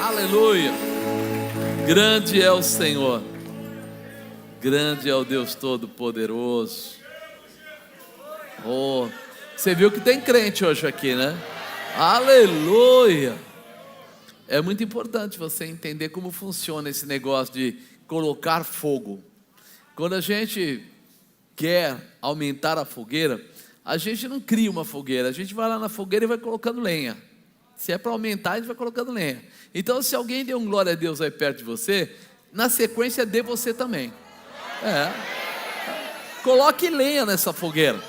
Aleluia. Grande é o Senhor, grande é o Deus Todo-Poderoso. Oh, você viu que tem crente hoje aqui, né? Aleluia. É muito importante você entender como funciona esse negócio de colocar fogo. Quando a gente quer aumentar a fogueira, a gente não cria uma fogueira, a gente vai lá na fogueira e vai colocando lenha. Se é para aumentar, a gente vai colocando lenha. Então, se alguém deu um glória a Deus aí perto de você, na sequência dê você também. Coloque lenha nessa fogueira,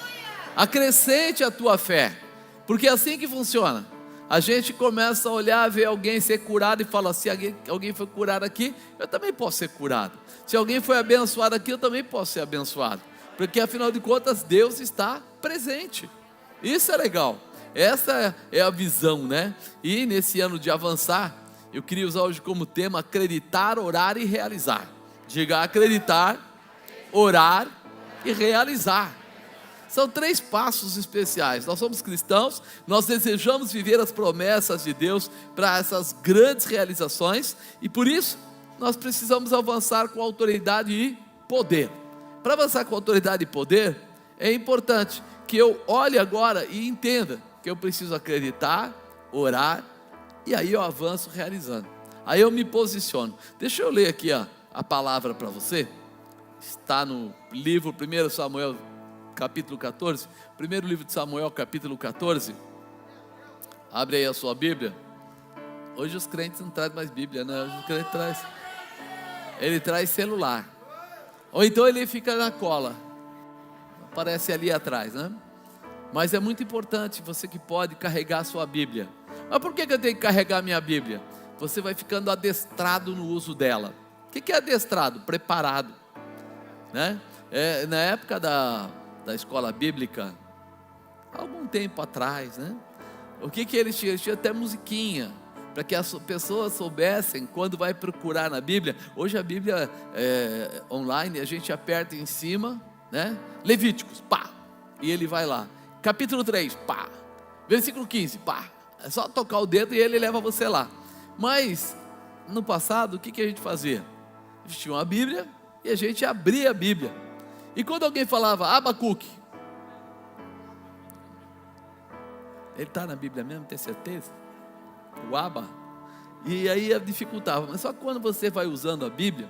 acrescente a tua fé, porque é assim que funciona. A gente começa a olhar, ver alguém ser curado e fala: se alguém foi curado aqui, eu também posso ser curado. Se alguém foi abençoado aqui, eu também posso ser abençoado, porque afinal de contas Deus está presente. Isso é legal, essa é a visão, né? E nesse ano de avançar, eu queria usar hoje como tema: acreditar, orar e realizar. Diga: acreditar, orar e realizar. São 3 passos especiais. Nós somos cristãos, nós desejamos viver as promessas de Deus para essas grandes realizações, e por isso nós precisamos avançar com autoridade e poder. Para avançar com autoridade e poder, é importante que eu olhe agora e entenda que eu preciso acreditar, orar, e aí eu avanço realizando. Aí eu me posiciono. Deixa eu ler aqui a palavra para você. Está no livro 1 Samuel capítulo 14, primeiro livro de Samuel, capítulo 14. Abre aí a sua Bíblia. Hoje os crentes não trazem mais Bíblia, né? Hoje o crente traz celular, ou então ele fica na cola, aparece ali atrás, né? Mas é muito importante, você que pode, carregar a sua Bíblia. Mas por que eu tenho que carregar a minha Bíblia? Você vai ficando adestrado no uso dela. O que é adestrado? Preparado, né? Na época da escola bíblica, algum tempo atrás, né? O que eles tinham? Eles tinham até musiquinha, para que as pessoas soubessem quando vai procurar na Bíblia. Hoje a Bíblia online, a gente aperta em cima, né? Levíticos, pá, e ele vai lá. Capítulo 3, pá. Versículo 15, pá. É só tocar o dedo e ele leva você lá. Mas no passado, o que a gente fazia? A gente tinha uma Bíblia e a gente abria a Bíblia. E quando alguém falava Abacuque, ele está na Bíblia mesmo, tem certeza? O Aba. E aí dificultava. Mas só que quando você vai usando a Bíblia,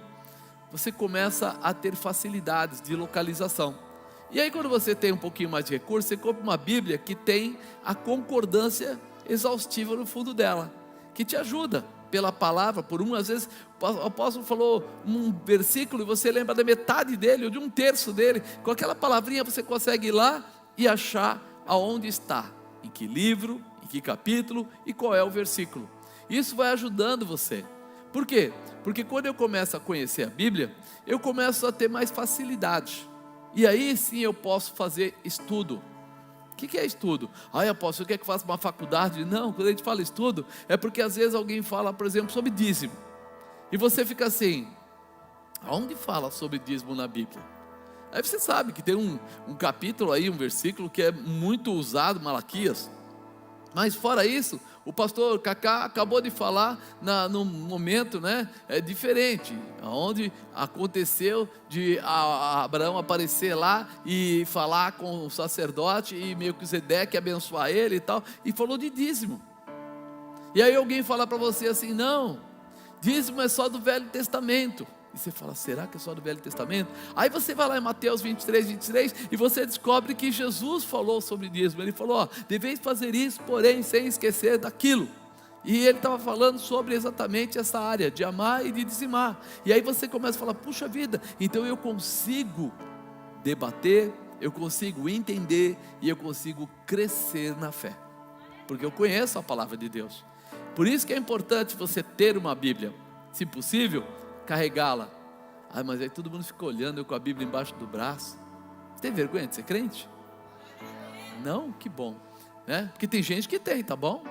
você começa a ter facilidades de localização. E aí quando você tem um pouquinho mais de recurso, você compra uma Bíblia que tem a concordância exaustiva no fundo dela, que te ajuda pela palavra, às vezes o apóstolo falou um versículo e você lembra da metade dele, ou de 1/3 dele. Com aquela palavrinha você consegue ir lá e achar aonde está, em que livro, em que capítulo e qual é o versículo. Isso vai ajudando você. Por quê? Porque quando eu começo a conhecer a Bíblia, eu começo a ter mais facilidade, e aí sim eu posso fazer estudo. O que é estudo? Apóstolo, quer que eu faça uma faculdade? Não, quando a gente fala estudo, é porque às vezes alguém fala, por exemplo, sobre dízimo, e você fica assim: aonde fala sobre dízimo na Bíblia? Aí você sabe que tem um capítulo aí, um versículo que é muito usado, Malaquias. Mas fora isso, o pastor Cacá acabou de falar num momento, né, diferente, onde aconteceu de Abraão aparecer lá e falar com o sacerdote e Melquisedeque abençoar ele e tal, e falou de dízimo. E aí alguém fala para você assim: não, dízimo é só do Velho Testamento. E você fala: será que é só do Velho Testamento? Aí você vai lá em Mateus 23 e você descobre que Jesus falou sobre dízimo. Ele falou: deveis fazer isso, porém sem esquecer daquilo. E ele estava falando sobre exatamente essa área de amar e de dizimar. E aí você começa a falar: puxa vida, então eu consigo debater, eu consigo entender e eu consigo crescer na fé, porque eu conheço a palavra de Deus. Por isso que é importante você ter uma Bíblia, se possível carregá-la. Mas aí todo mundo fica olhando, eu com a Bíblia embaixo do braço. Você tem vergonha de ser crente? Não? Que bom, né? Porque tem gente que tem, tá bom?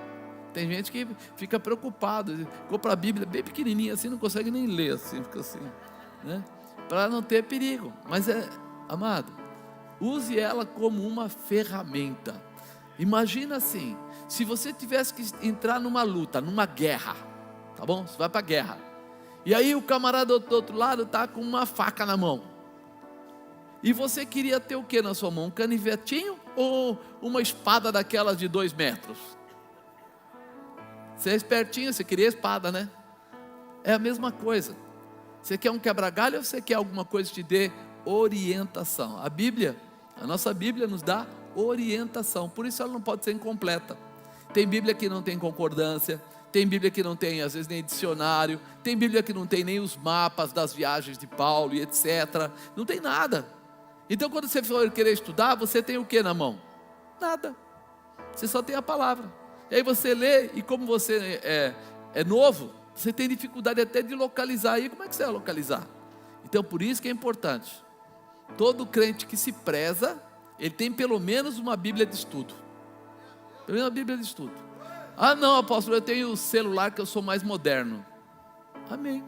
Tem gente que fica preocupado, compra a Bíblia bem pequenininha assim, não consegue nem ler assim, fica assim, né? Para não ter perigo. Mas amado, use ela como uma ferramenta. Imagina assim, se você tivesse que entrar numa luta, numa guerra, tá bom? Você vai para a guerra. E aí o camarada do outro lado está com uma faca na mão. E você queria ter o que na sua mão? Um canivetinho ou uma espada daquelas de 2 metros? Você é espertinho, você queria espada, né? É a mesma coisa. Você quer um quebra-galho ou você quer alguma coisa que te dê orientação? A Bíblia, a nossa Bíblia nos dá orientação, por isso ela não pode ser incompleta. Tem Bíblia que não tem concordância, tem Bíblia que não tem às vezes nem dicionário, tem Bíblia que não tem nem os mapas das viagens de Paulo e etc, não tem nada. Então quando você for querer estudar, você tem o que na mão? Nada, você só tem a palavra. E aí você lê, e como você é novo, você tem dificuldade até de localizar. Aí como é que você vai localizar? Então por isso que é importante, todo crente que se preza, ele tem pelo menos uma Bíblia de estudo. Pelo menos uma Bíblia de estudo. Ah não, apóstolo, eu tenho o celular que eu sou mais moderno. Amém.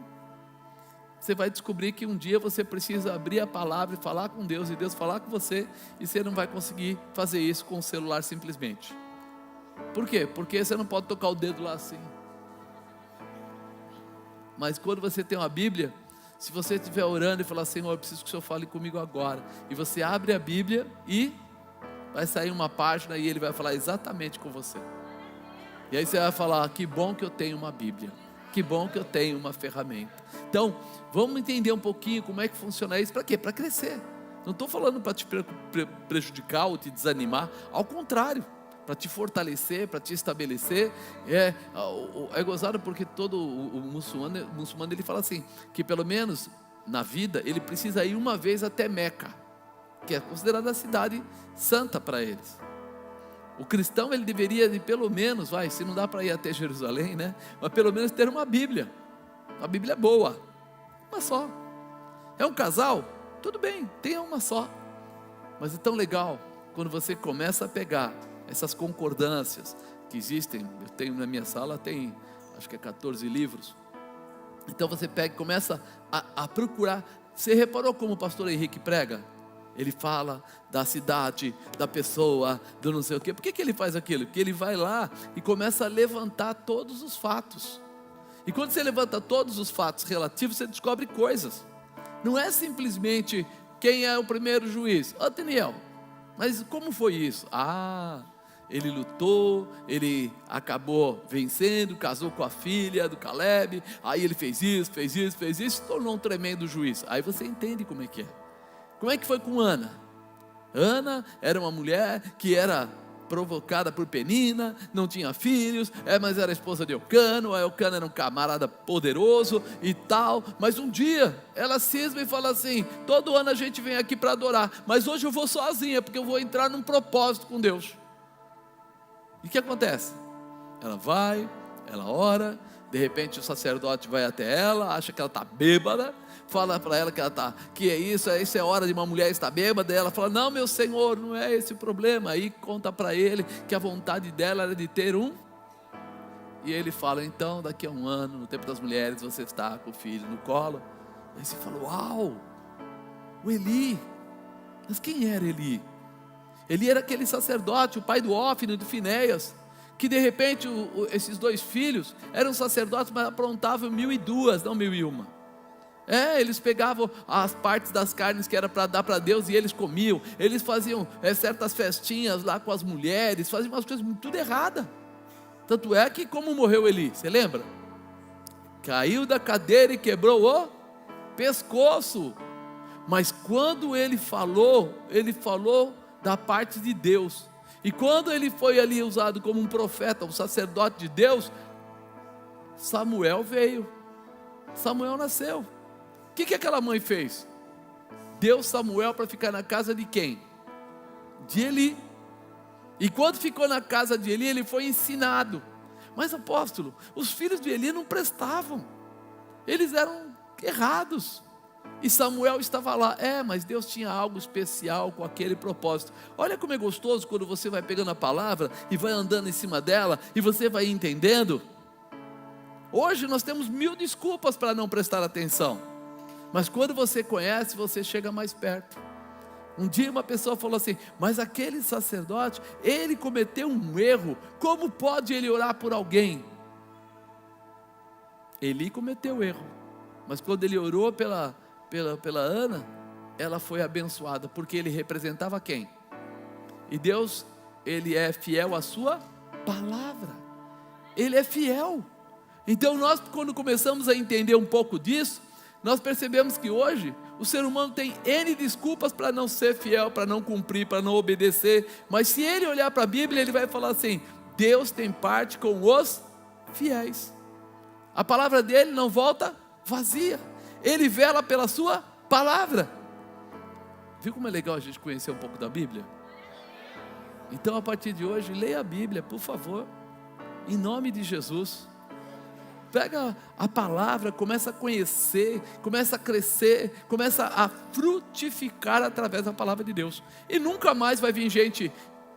Você vai descobrir que um dia você precisa abrir a palavra e falar com Deus, e Deus falar com você, e você não vai conseguir fazer isso com o celular simplesmente. Por quê? Porque você não pode tocar o dedo lá assim. Mas quando você tem uma Bíblia, se você estiver orando e falar, Senhor, eu preciso que o Senhor fale comigo agora, e você abre a Bíblia e vai sair uma página e Ele vai falar exatamente com você. E aí você vai falar, que bom que eu tenho uma Bíblia, que bom que eu tenho uma ferramenta. Então, vamos entender um pouquinho como é que funciona isso. Para quê? Para crescer. Não estou falando para te prejudicar ou te desanimar, ao contrário, para te fortalecer, para te estabelecer. É gozado porque todo o muçulmano ele fala assim, que pelo menos na vida ele precisa ir uma vez até Meca, que é considerada a cidade santa para eles. O cristão ele deveria pelo menos, se não dá para ir até Jerusalém, né? Mas pelo menos ter uma Bíblia boa, uma só. É um casal? Tudo bem, tenha uma só. Mas é tão legal quando você começa a pegar essas concordâncias que existem. Eu tenho na minha sala, tem acho que 14 livros. Então você pega e começa a procurar. Você reparou como o pastor Henrique prega? Ele fala da cidade, da pessoa, do não sei o quê. Por que ele faz aquilo? Porque ele vai lá e começa a levantar todos os fatos. E quando você levanta todos os fatos relativos, você descobre coisas. Não é simplesmente quem é o primeiro juiz. Daniel, mas como foi isso? Ele lutou, ele acabou vencendo, casou com a filha do Caleb, aí ele fez isso, se tornou um tremendo juiz. Aí você entende como é que é. Como é que foi com Ana? Ana era uma mulher que era provocada por Penina, não tinha filhos, mas era esposa de Eucano. Eucano era um camarada poderoso e tal, mas um dia ela cisma e fala assim, todo ano a gente vem aqui para adorar, mas hoje eu vou sozinha, porque eu vou entrar num propósito com Deus. E o que acontece? Ela vai, ela ora, de repente o sacerdote vai até ela, acha que ela está bêbada, fala para ela que é isso é hora de uma mulher estar bêbada. Ela fala, não meu senhor, não é esse o problema. Aí conta para ele que a vontade dela era de ter um. E ele fala, então daqui a um ano, no tempo das mulheres, você está com o filho no colo. Aí você fala, uau, o Eli. Mas quem era Eli? Eli era aquele sacerdote, o pai do Ófine e do Finéias, que de repente esses 2 filhos eram sacerdotes, mas aprontavam 1002, não 1001. Eles pegavam as partes das carnes que era para dar para Deus e eles comiam. Eles faziam certas festinhas lá com as mulheres, faziam umas coisas tudo erradas. Tanto é que como morreu Eli, você lembra? Caiu da cadeira e quebrou o pescoço. Mas quando ele falou da parte de Deus. E quando ele foi ali usado como um profeta, um sacerdote de Deus, Samuel veio. Samuel nasceu. O que aquela mãe fez? Deu Samuel para ficar na casa de quem? De Eli. E quando ficou na casa de Eli, ele foi ensinado. Mas apóstolo, os filhos de Eli não prestavam. Eles eram errados. E Samuel estava lá. Mas Deus tinha algo especial com aquele propósito. Olha como é gostoso quando você vai pegando a palavra e vai andando em cima dela e você vai entendendo. Hoje nós temos 1000 desculpas para não prestar atenção. Mas quando você conhece, você chega mais perto. Um dia uma pessoa falou assim, mas aquele sacerdote, ele cometeu um erro, como pode ele orar por alguém? Eli cometeu erro, mas quando ele orou pela Ana, ela foi abençoada, porque ele representava quem? E Deus, Ele é fiel à sua palavra, Ele é fiel. Então nós, quando começamos a entender um pouco disso, nós percebemos que hoje o ser humano tem N desculpas para não ser fiel, para não cumprir, para não obedecer. Mas se ele olhar para a Bíblia, ele vai falar assim: Deus tem parte com os fiéis. A palavra dele não volta vazia. Ele vela pela sua palavra. Viu como é legal a gente conhecer um pouco da Bíblia? Então a partir de hoje, leia a Bíblia, por favor, em nome de Jesus. Pega a palavra, começa a conhecer, começa a crescer, começa a frutificar através da palavra de Deus. E nunca mais vai vir gente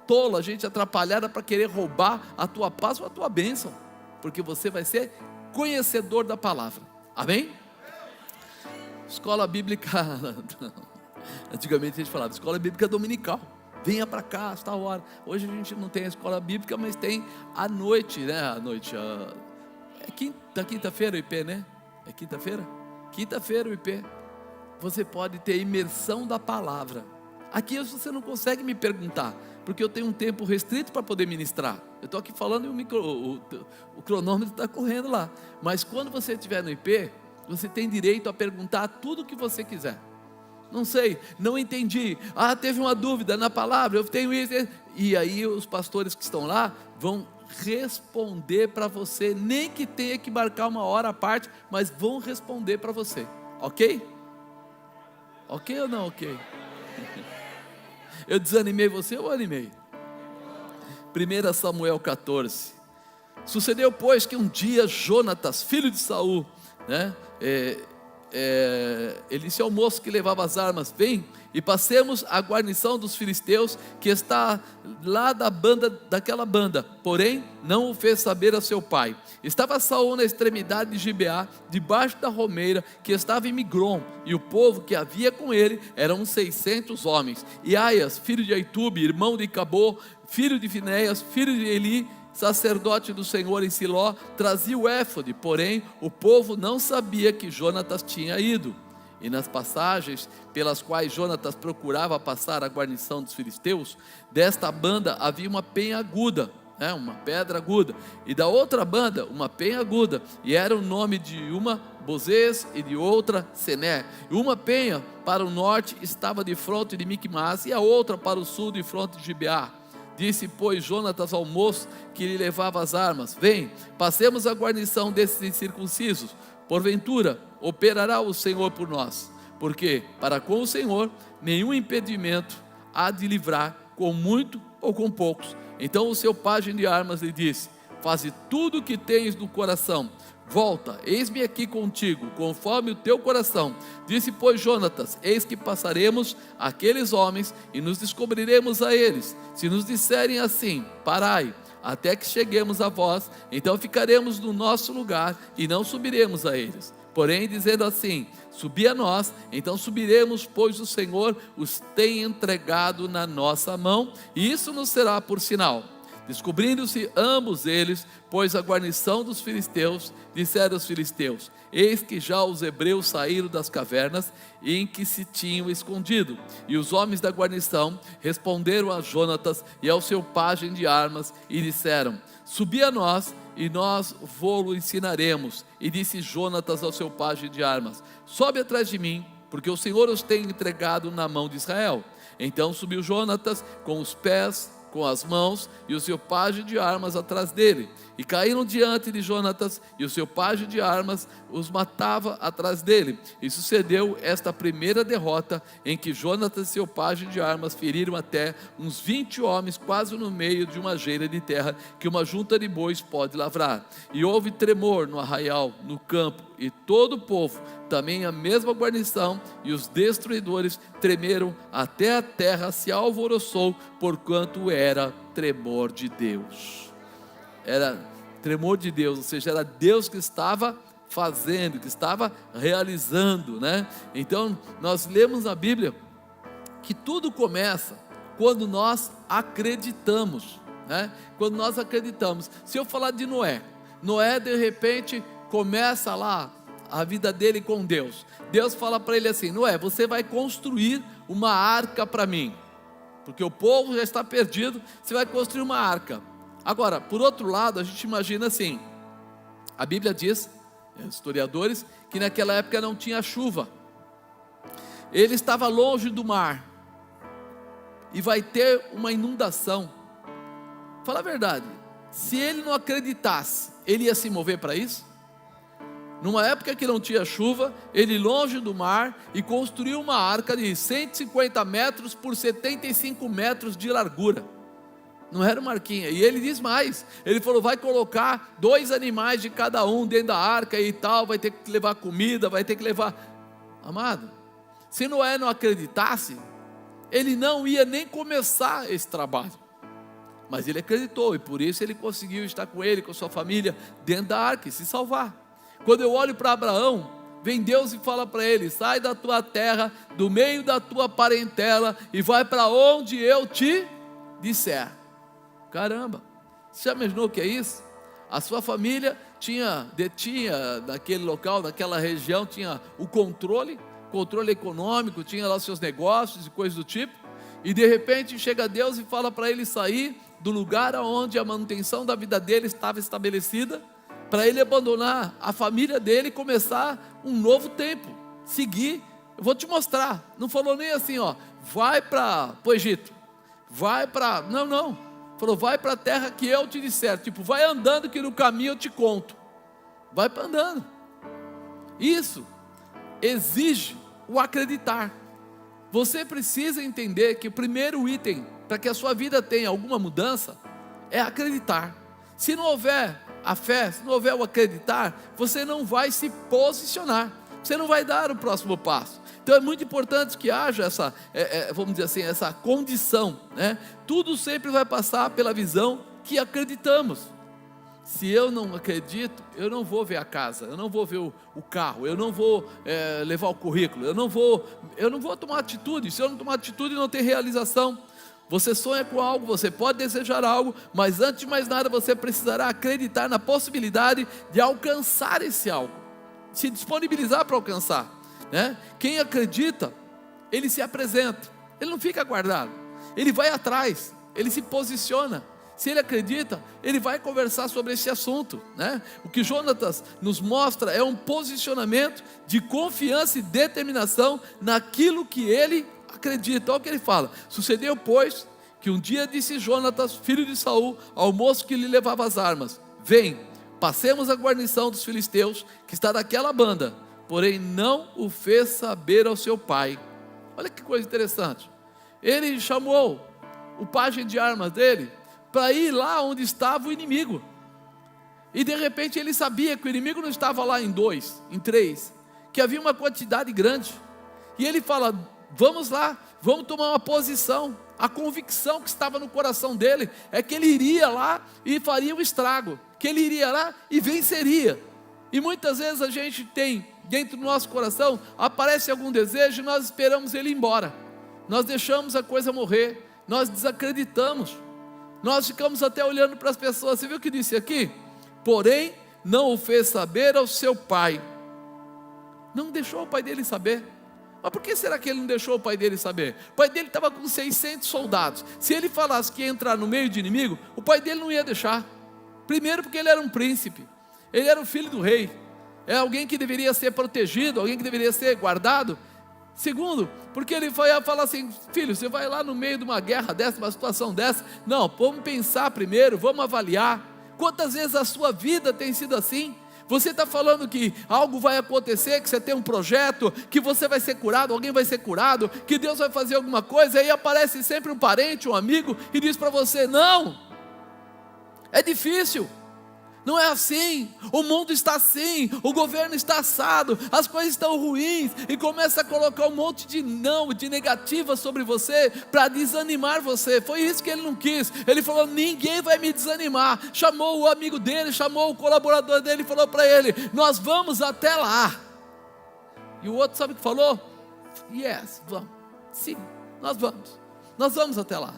tola, gente atrapalhada para querer roubar a tua paz ou a tua bênção, porque você vai ser conhecedor da palavra. Amém? Escola bíblica, antigamente a gente falava escola bíblica dominical. Venha para cá, está a hora. Hoje a gente não tem a escola bíblica, mas tem à noite, né? À noite, quinta-feira o IP, né? É quinta-feira? Quinta-feira o IP. Você pode ter imersão da palavra. Aqui você não consegue me perguntar, porque eu tenho um tempo restrito para poder ministrar. Eu estou aqui falando e o cronômetro está correndo lá. Mas quando você estiver no IP, você tem direito a perguntar tudo o que você quiser. Não sei, não entendi. Teve uma dúvida na palavra, eu tenho isso. E aí os pastores que estão lá vão responder para você, nem que tenha que marcar uma hora à parte, mas vão responder para você, ok? Ok ou não ok? Eu desanimei você ou animei? 1 Samuel 14. Sucedeu, pois, que um dia Jonatas, filho de Saul, né, ele disse ao moço que levava as armas: vem e passemos a guarnição dos filisteus, que está lá daquela banda. Porém não o fez saber a seu pai. Estava Saul na extremidade de Gibeá, debaixo da romeira que estava em Migrom, e o povo que havia com ele eram 600 homens. E Aias, filho de Aitube, irmão de Cabô, filho de Finéias, filho de Eli, sacerdote do Senhor em Siló, trazia o éfode. Porém o povo não sabia que Jonatas tinha ido. E nas passagens pelas quais Jonatas procurava passar a guarnição dos filisteus, desta banda havia uma penha aguda, uma pedra aguda, e da outra banda uma penha aguda, e era o nome de uma Bozez e de outra Sené. E uma penha para o norte estava de fronte de Micmas, e a outra para o sul de fronte de Gibeá. Disse, pois, Jonatas ao moço que lhe levava as armas: vem, passemos a guarnição desses incircuncisos. Porventura operará o Senhor por nós, porque para com o Senhor nenhum impedimento há de livrar, com muito ou com poucos. Então o seu pajem de armas lhe disse: faze tudo o que tens no coração, volta, eis-me aqui contigo, conforme o teu coração. Disse, pois, Jonatas: eis que passaremos aqueles homens e nos descobriremos a eles. Se nos disserem assim: parai, até que cheguemos a vós, então ficaremos no nosso lugar e não subiremos a eles. Porém, dizendo assim: subi a nós, então subiremos, pois o Senhor os tem entregado na nossa mão, e isso nos será por sinal. Descobrindo-se ambos eles, pois a guarnição dos filisteus, disseram os filisteus: eis que já os hebreus saíram das cavernas em que se tinham escondido. E os homens da guarnição responderam a Jonatas e ao seu pajem de armas e disseram: subi a nós e nós vô-lo ensinaremos. E disse Jonatas ao seu pajem de armas: sobe atrás de mim, porque o Senhor os tem entregado na mão de Israel. Então subiu Jonatas com os pés, com as mãos, e o seu pajem de armas atrás dele, e caíram diante de Jonatas, e o seu pajem de armas os matava atrás dele. E sucedeu esta primeira derrota, em que Jonatas e seu pajem de armas feriram até uns 20 homens, quase no meio de uma geira de terra, que uma junta de bois pode lavrar. E houve tremor no arraial, no campo, e todo o povo, também a mesma guarnição, e os destruidores tremeram, até a terra se alvoroçou, porquanto era tremor de Deus. Era tremor de Deus, ou seja, era Deus que estava fazendo, que estava realizando, né? Então nós lemos na Bíblia que tudo começa quando nós acreditamos, né? Quando nós acreditamos. Se eu falar de Noé, de repente começa lá a vida dele com Deus. Deus fala para ele assim: Noé, você vai construir uma arca para mim, porque o povo já está perdido, você vai construir uma arca. Agora, por outro lado, a gente imagina assim, a Bíblia diz, historiadores, que naquela época não tinha chuva, ele estava longe do mar, e vai ter uma inundação. Fala a verdade, se ele não acreditasse, ele ia se mover para isso? Numa época que não tinha chuva, ele longe do mar, e construiu uma arca de 150 metros por 75 metros de largura. Não era uma arquinha. E ele diz mais, ele falou: vai colocar 2 animais de cada um dentro da arca e tal, vai ter que levar comida, vai ter que levar. Amado, se Noé não acreditasse, ele não ia nem começar esse trabalho. Mas ele acreditou, e por isso ele conseguiu estar com ele, com sua família, dentro da arca e se salvar. Quando eu olho para Abraão, vem Deus e fala para ele: sai da tua terra, do meio da tua parentela, e vai para onde eu te disser. Caramba, você já imaginou o que é isso? A sua família detinha naquele local, naquela região, tinha o controle econômico, tinha lá os seus negócios e coisas do tipo, e de repente chega Deus e fala para ele sair do lugar onde a manutenção da vida dele estava estabelecida, para ele abandonar a família dele e começar um novo tempo, seguir. Eu vou te mostrar. Não falou nem assim, ó, vai para o Egito, vai para, não, falou: vai para a terra que eu te disser, tipo, vai andando que no caminho eu te conto, vai para andando. Isso exige o acreditar. Você precisa entender que o primeiro item para que a sua vida tenha alguma mudança é acreditar. Se não houver a fé, se não houver o acreditar, você não vai se posicionar, você não vai dar o próximo passo. Então é muito importante que haja essa, vamos dizer assim, essa condição, né? Tudo sempre vai passar pela visão que acreditamos. Se eu não acredito, eu não vou ver a casa, eu não vou ver o carro, eu não vou levar o currículo, eu não vou tomar atitude. Se eu não tomar atitude, não tem realização. Você sonha com algo, você pode desejar algo, mas antes de mais nada você precisará acreditar na possibilidade de alcançar esse algo, se disponibilizar para alcançar, né? Quem acredita, ele se apresenta, ele não fica guardado, ele vai atrás, ele se posiciona. Se ele acredita, ele vai conversar sobre esse assunto, né? O que Jonatas nos mostra é um posicionamento de confiança e determinação naquilo que ele acredita. Olha o que ele fala: sucedeu, pois, que um dia disse Jonatas, filho de Saul, ao moço que lhe levava as armas: vem, passemos a guarnição dos filisteus, que está daquela banda. Porém não o fez saber ao seu pai. Olha que coisa interessante. Ele chamou o pajem de armas dele para ir lá onde estava o inimigo, e de repente ele sabia que o inimigo não estava lá em 2, em 3, que havia uma quantidade grande, e ele fala: vamos lá, vamos tomar uma posição. A convicção que estava no coração dele é que ele iria lá e faria um estrago, que ele iria lá e venceria. E muitas vezes a gente tem dentro do nosso coração, aparece algum desejo e nós esperamos ele ir embora, nós deixamos a coisa morrer, nós desacreditamos, nós ficamos até olhando para as pessoas. Você viu o que disse aqui? Porém não o fez saber ao seu pai. Não deixou o pai dele saber. Mas por que será que ele não deixou o pai dele saber? O pai dele estava com 600 soldados. Se ele falasse que ia entrar no meio de inimigo, o pai dele não ia deixar. Primeiro porque ele era um príncipe, ele era o filho do rei, é alguém que deveria ser protegido, alguém que deveria ser guardado. Segundo, porque ele vai falar assim: filho, você vai lá no meio de uma guerra dessa, uma situação dessa? Não, vamos pensar primeiro, vamos avaliar. Quantas vezes a sua vida tem sido assim? Você está falando que algo vai acontecer, que você tem um projeto, que você vai ser curado, alguém vai ser curado, que Deus vai fazer alguma coisa, e aí aparece sempre um parente, um amigo, e diz para você: não, é difícil, não é assim, o mundo está assim, o governo está assado, as coisas estão ruins, e começa a colocar um monte de não, de negativa sobre você, para desanimar você. Foi isso que ele não quis. Ele falou: ninguém vai me desanimar. Chamou o amigo dele, chamou o colaborador dele e falou para ele: nós vamos até lá. E o outro sabe o que falou? Yes, vamos, sim, nós vamos até lá.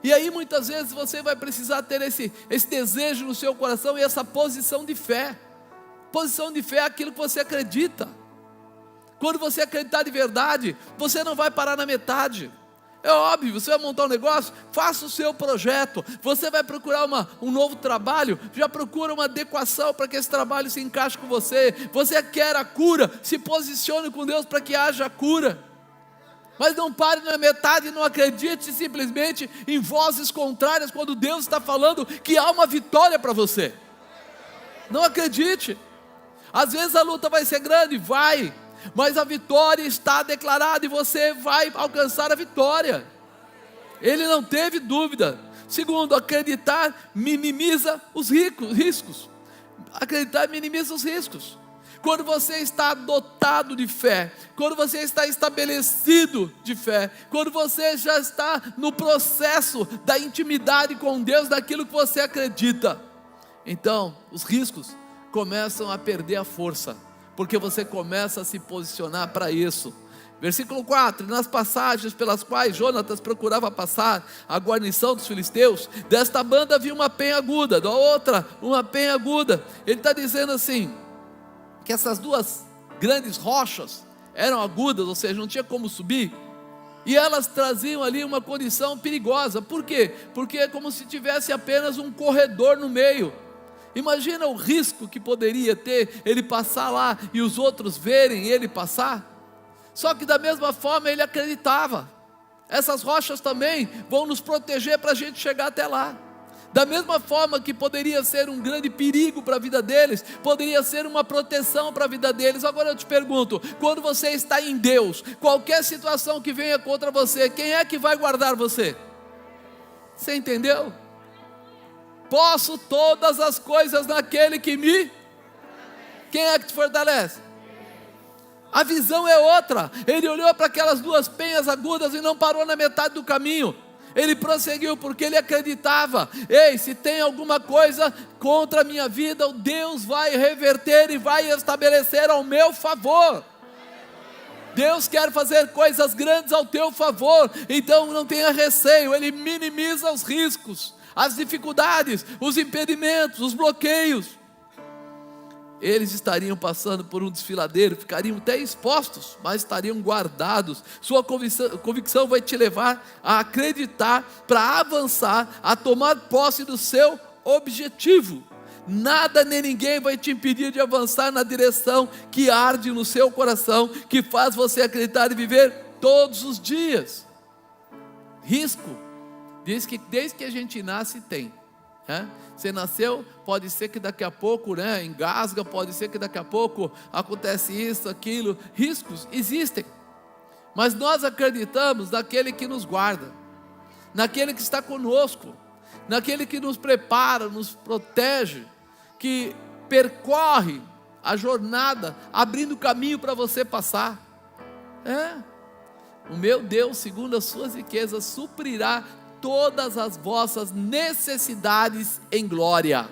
E aí muitas vezes você vai precisar ter esse desejo no seu coração e essa posição de fé. Posição de fé é aquilo que você acredita. Quando você acreditar de verdade, você não vai parar na metade. É óbvio, você vai montar um negócio, faça o seu projeto. Você vai procurar um novo trabalho, já procura uma adequação para que esse trabalho se encaixe com você. Você quer a cura, se posicione com Deus para que haja cura. Mas não pare na metade, não acredite simplesmente em vozes contrárias, quando Deus está falando que há uma vitória para você. Não acredite. Às vezes a luta vai ser grande, vai, mas a vitória está declarada e você vai alcançar a vitória. Ele não teve dúvida. Segundo, acreditar minimiza os riscos. Acreditar minimiza os riscos. Quando você está dotado de fé, quando você está estabelecido de fé, quando você já está no processo da intimidade com Deus, daquilo que você acredita, então os riscos começam a perder a força, porque você começa a se posicionar para isso. Versículo 4: nas passagens pelas quais Jonatas procurava passar a guarnição dos filisteus, desta banda havia uma penha aguda, da outra uma penha aguda. Ele está dizendo assim, que essas duas grandes rochas eram agudas, ou seja, não tinha como subir, e elas traziam ali uma condição perigosa. Por quê? Porque é como se tivesse apenas um corredor no meio. Imagina o risco que poderia ter ele passar lá e os outros verem ele passar. Só que da mesma forma ele acreditava, essas rochas também vão nos proteger para a gente chegar até lá. Da mesma forma que poderia ser um grande perigo para a vida deles, poderia ser uma proteção para a vida deles. Agora eu te pergunto, quando você está em Deus, qualquer situação que venha contra você, quem é que vai guardar você? Você entendeu? Posso todas as coisas naquele que me... Quem é que te fortalece? A visão é outra. Ele olhou para aquelas duas penhas agudas e não parou na metade do caminho. Ele prosseguiu porque ele acreditava. Ei, se tem alguma coisa contra a minha vida, Deus vai reverter e vai estabelecer ao meu favor. Deus quer fazer coisas grandes ao teu favor, então não tenha receio. Ele minimiza os riscos, as dificuldades, os impedimentos, os bloqueios. Eles estariam passando por um desfiladeiro, ficariam até expostos, mas estariam guardados. Sua convicção vai te levar a acreditar, para avançar, a tomar posse do seu objetivo. Nada nem ninguém vai te impedir de avançar na direção que arde no seu coração, que faz você acreditar e viver todos os dias. Risco, diz que desde que a gente nasce tem, né? Você nasceu, pode ser que daqui a pouco, né, engasga, pode ser que daqui a pouco acontece isso, aquilo. Riscos existem, mas nós acreditamos naquele que nos guarda, naquele que está conosco, naquele que nos prepara, nos protege, que percorre a jornada, abrindo caminho para você passar. O meu Deus, segundo as suas riquezas, suprirá todas as vossas necessidades em glória.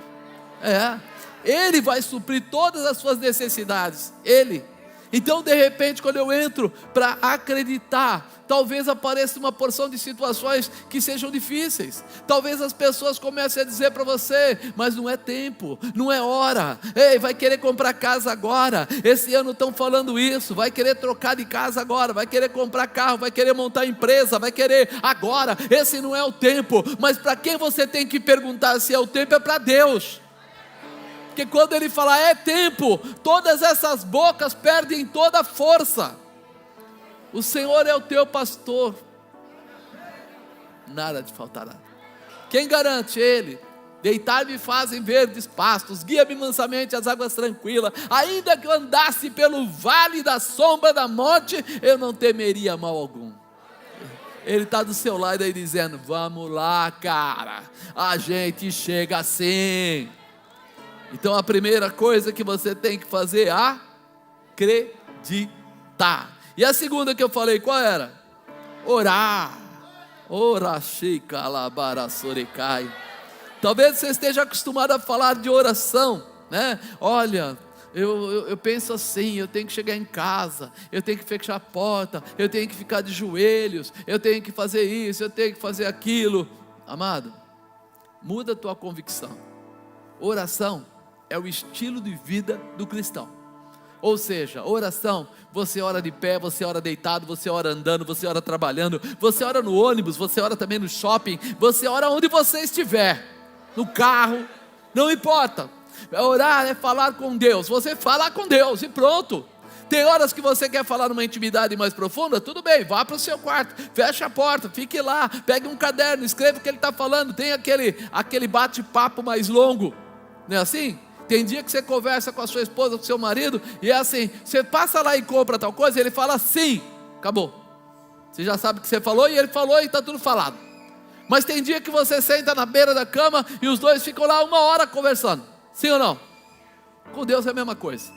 Ele vai suprir todas as suas necessidades. Ele. Então de repente, quando eu entro para acreditar, talvez apareça uma porção de situações que sejam difíceis. Talvez as pessoas comecem a dizer para você, mas não é tempo, não é hora. Ei, vai querer comprar casa agora, esse ano estão falando isso, vai querer trocar de casa agora, vai querer comprar carro, vai querer montar empresa, vai querer agora. Esse não é o tempo. Mas para quem você tem que perguntar se é o tempo? É para Deus. Porque quando Ele fala é tempo, todas essas bocas perdem toda a força. O Senhor é o teu pastor, nada te faltará. Quem garante? Ele. Deitar-me fazem verdes pastos, guia-me mansamente às águas tranquilas. Ainda que eu andasse pelo vale da sombra da morte, eu não temeria mal algum. Ele está do seu lado aí dizendo, vamos lá, cara, a gente chega assim. Então a primeira coisa que você tem que fazer é acreditar. E a segunda que eu falei, qual era? Orar. Talvez você esteja acostumado a falar de oração, né? Olha, eu penso assim, eu tenho que chegar em casa, eu tenho que fechar a porta, eu tenho que ficar de joelhos, eu tenho que fazer isso, eu tenho que fazer aquilo. Amado, muda a tua convicção. Oração é o estilo de vida do cristão. Ou seja, oração, você ora de pé, você ora deitado, você ora andando, você ora trabalhando, você ora no ônibus, você ora também no shopping, você ora onde você estiver, no carro, não importa. Orar é falar com Deus, você fala com Deus e pronto. Tem horas que você quer falar numa intimidade mais profunda, tudo bem, vá para o seu quarto, feche a porta, fique lá, pegue um caderno, escreva o que ele está falando, tem aquele bate-papo mais longo, não é assim? Tem dia que você conversa com a sua esposa, com o seu marido, e é assim, você passa lá e compra tal coisa, e ele fala sim, acabou. Você já sabe o que você falou, e ele falou, e está tudo falado. Mas tem dia que você senta na beira da cama, e os dois ficam lá 1 hora conversando, sim ou não? Com Deus é a mesma coisa.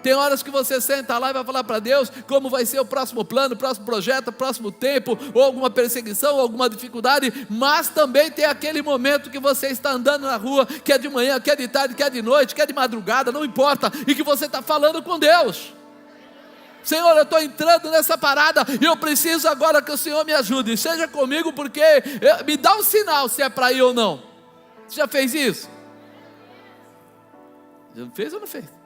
Tem horas que você senta lá e vai falar para Deus como vai ser o próximo plano, o próximo projeto, o próximo tempo, ou alguma perseguição, ou alguma dificuldade, mas também tem aquele momento que você está andando na rua, que é de manhã, que é de tarde, que é de noite, que é de madrugada, não importa, e que você está falando com Deus. Senhor, eu estou entrando nessa parada e eu preciso agora que o Senhor me ajude, seja comigo, porque me dá um sinal se é para ir ou não. Você já fez isso? Já fez ou não fez?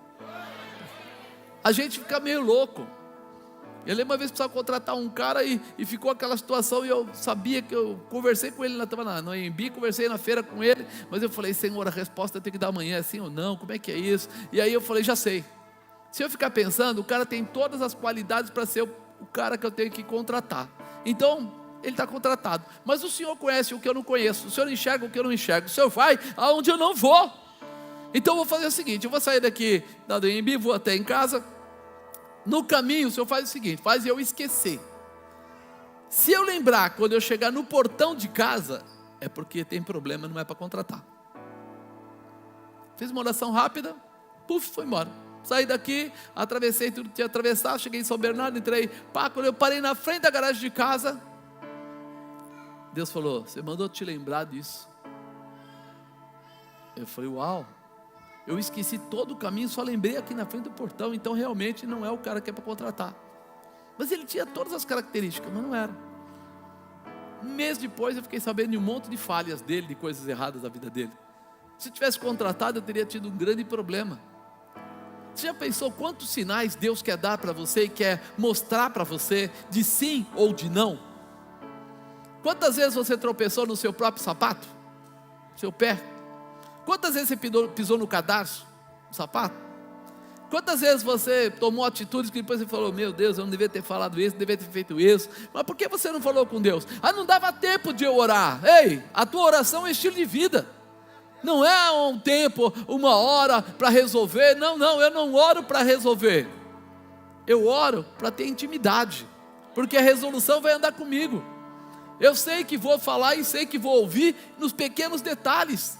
A gente fica meio louco. Eu lembro uma vez que precisava contratar um cara e ficou aquela situação, e eu sabia que eu conversei com ele, estava no AMB, conversei na feira com ele, mas eu falei, Senhor, a resposta tem que dar amanhã, sim ou não, como é que é isso? E aí eu falei, já sei. Se eu ficar pensando, o cara tem todas as qualidades para ser o cara que eu tenho que contratar. Então, ele está contratado. Mas o Senhor conhece o que eu não conheço, o Senhor enxerga o que eu não enxergo, o Senhor vai aonde eu não vou. Então eu vou fazer o seguinte, eu vou sair daqui da AMB, vou até em casa. No caminho, o Senhor faz o seguinte, faz eu esquecer. Se eu lembrar, quando eu chegar no portão de casa, é porque tem problema, não é para contratar. Fiz uma oração rápida, puf, foi embora. Saí daqui, atravessei tudo que tinha que atravessar, cheguei em São Bernardo, entrei, quando eu parei na frente da garagem de casa, Deus falou, você mandou te lembrar disso. Eu falei, uau. Eu esqueci todo o caminho, só lembrei aqui na frente do portão, então realmente não é o cara que é para contratar. Mas ele tinha todas as características, mas não era. Um mês depois eu fiquei sabendo de um monte de falhas dele, de coisas erradas da vida dele. Se tivesse contratado, eu teria tido um grande problema. Você já pensou quantos sinais Deus quer dar para você e quer mostrar para você de sim ou de não? Quantas vezes você tropeçou no seu próprio sapato? Seu pé? Quantas vezes você pisou no cadarço, no sapato? Quantas vezes você tomou atitudes que depois você falou, meu Deus, eu não devia ter falado isso, não devia ter feito isso. Mas por que você não falou com Deus? Não dava tempo de eu orar. Ei, a tua oração é um estilo de vida. Não é um tempo, 1 hora para resolver. Não, eu não oro para resolver. Eu oro para ter intimidade. Porque a resolução vai andar comigo. Eu sei que vou falar e sei que vou ouvir nos pequenos detalhes.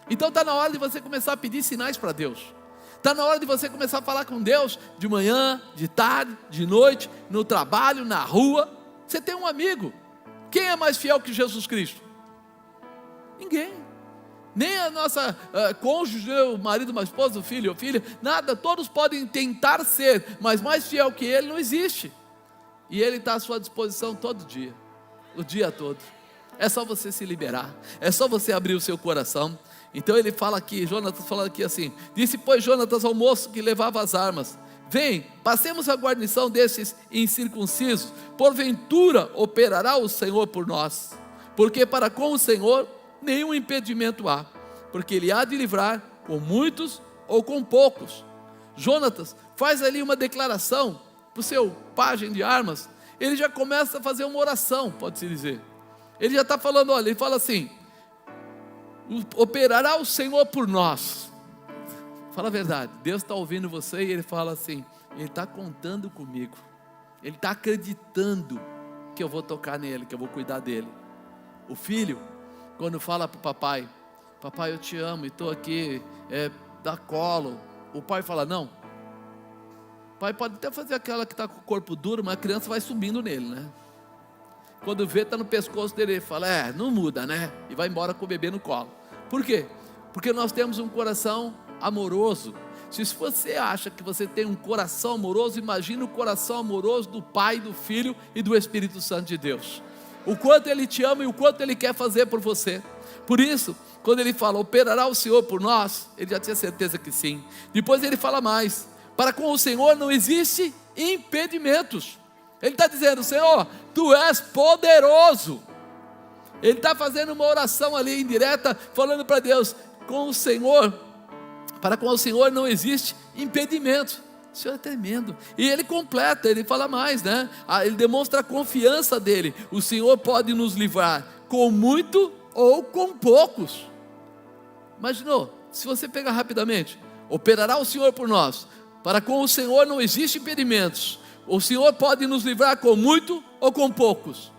Então está na hora de você começar a pedir sinais para Deus. Está na hora de você começar a falar com Deus de manhã, de tarde, de noite, no trabalho, na rua. Você tem um amigo. Quem é mais fiel que Jesus Cristo? Ninguém. Nem a nossa cônjuge, o marido, a esposa, o filho ou filha, nada. Todos podem tentar ser, mas mais fiel que Ele não existe. E Ele está à sua disposição todo dia, o dia todo. É só você se liberar, é só você abrir o seu coração. Então ele fala aqui, Jonatas fala aqui assim, disse pois Jonatas ao moço que levava as armas, vem, passemos a guarnição desses incircuncisos, porventura operará o Senhor por nós, porque para com o Senhor nenhum impedimento há, porque Ele há de livrar com muitos ou com poucos. Jonatas faz ali uma declaração para o seu pajem de armas, ele já começa a fazer uma oração, pode-se dizer. Ele já está falando, olha, ele fala assim, operará o Senhor por nós. Fala a verdade, Deus está ouvindo você e Ele fala assim, Ele está contando comigo, Ele está acreditando que eu vou tocar nele, que eu vou cuidar dele. O filho, quando fala para o papai, papai eu te amo e estou aqui, dá colo, o pai fala não. O pai pode até fazer aquela que está com o corpo duro, mas a criança vai subindo nele, né? Quando vê, está no pescoço dele, ele fala, não muda, né? E vai embora com o bebê no colo. Por quê? Porque nós temos um coração amoroso. Se você acha que você tem um coração amoroso, imagine o coração amoroso do Pai, do Filho e do Espírito Santo de Deus. O quanto Ele te ama e o quanto Ele quer fazer por você. Por isso, quando ele fala, operará o Senhor por nós, ele já tinha certeza que sim. Depois ele fala mais, para com o Senhor não existe impedimentos. Ele está dizendo, Senhor, Tu és poderoso. Ele está fazendo uma oração ali indireta, falando para Deus, com o Senhor, para com o Senhor não existe impedimento. O Senhor é tremendo. E ele completa, ele fala mais, né? Ele demonstra a confiança dele. O Senhor pode nos livrar com muito ou com poucos. Imaginou? Se você pegar rapidamente, operará o Senhor por nós. Para com o Senhor não existe impedimentos. O Senhor pode nos livrar com muito ou com poucos.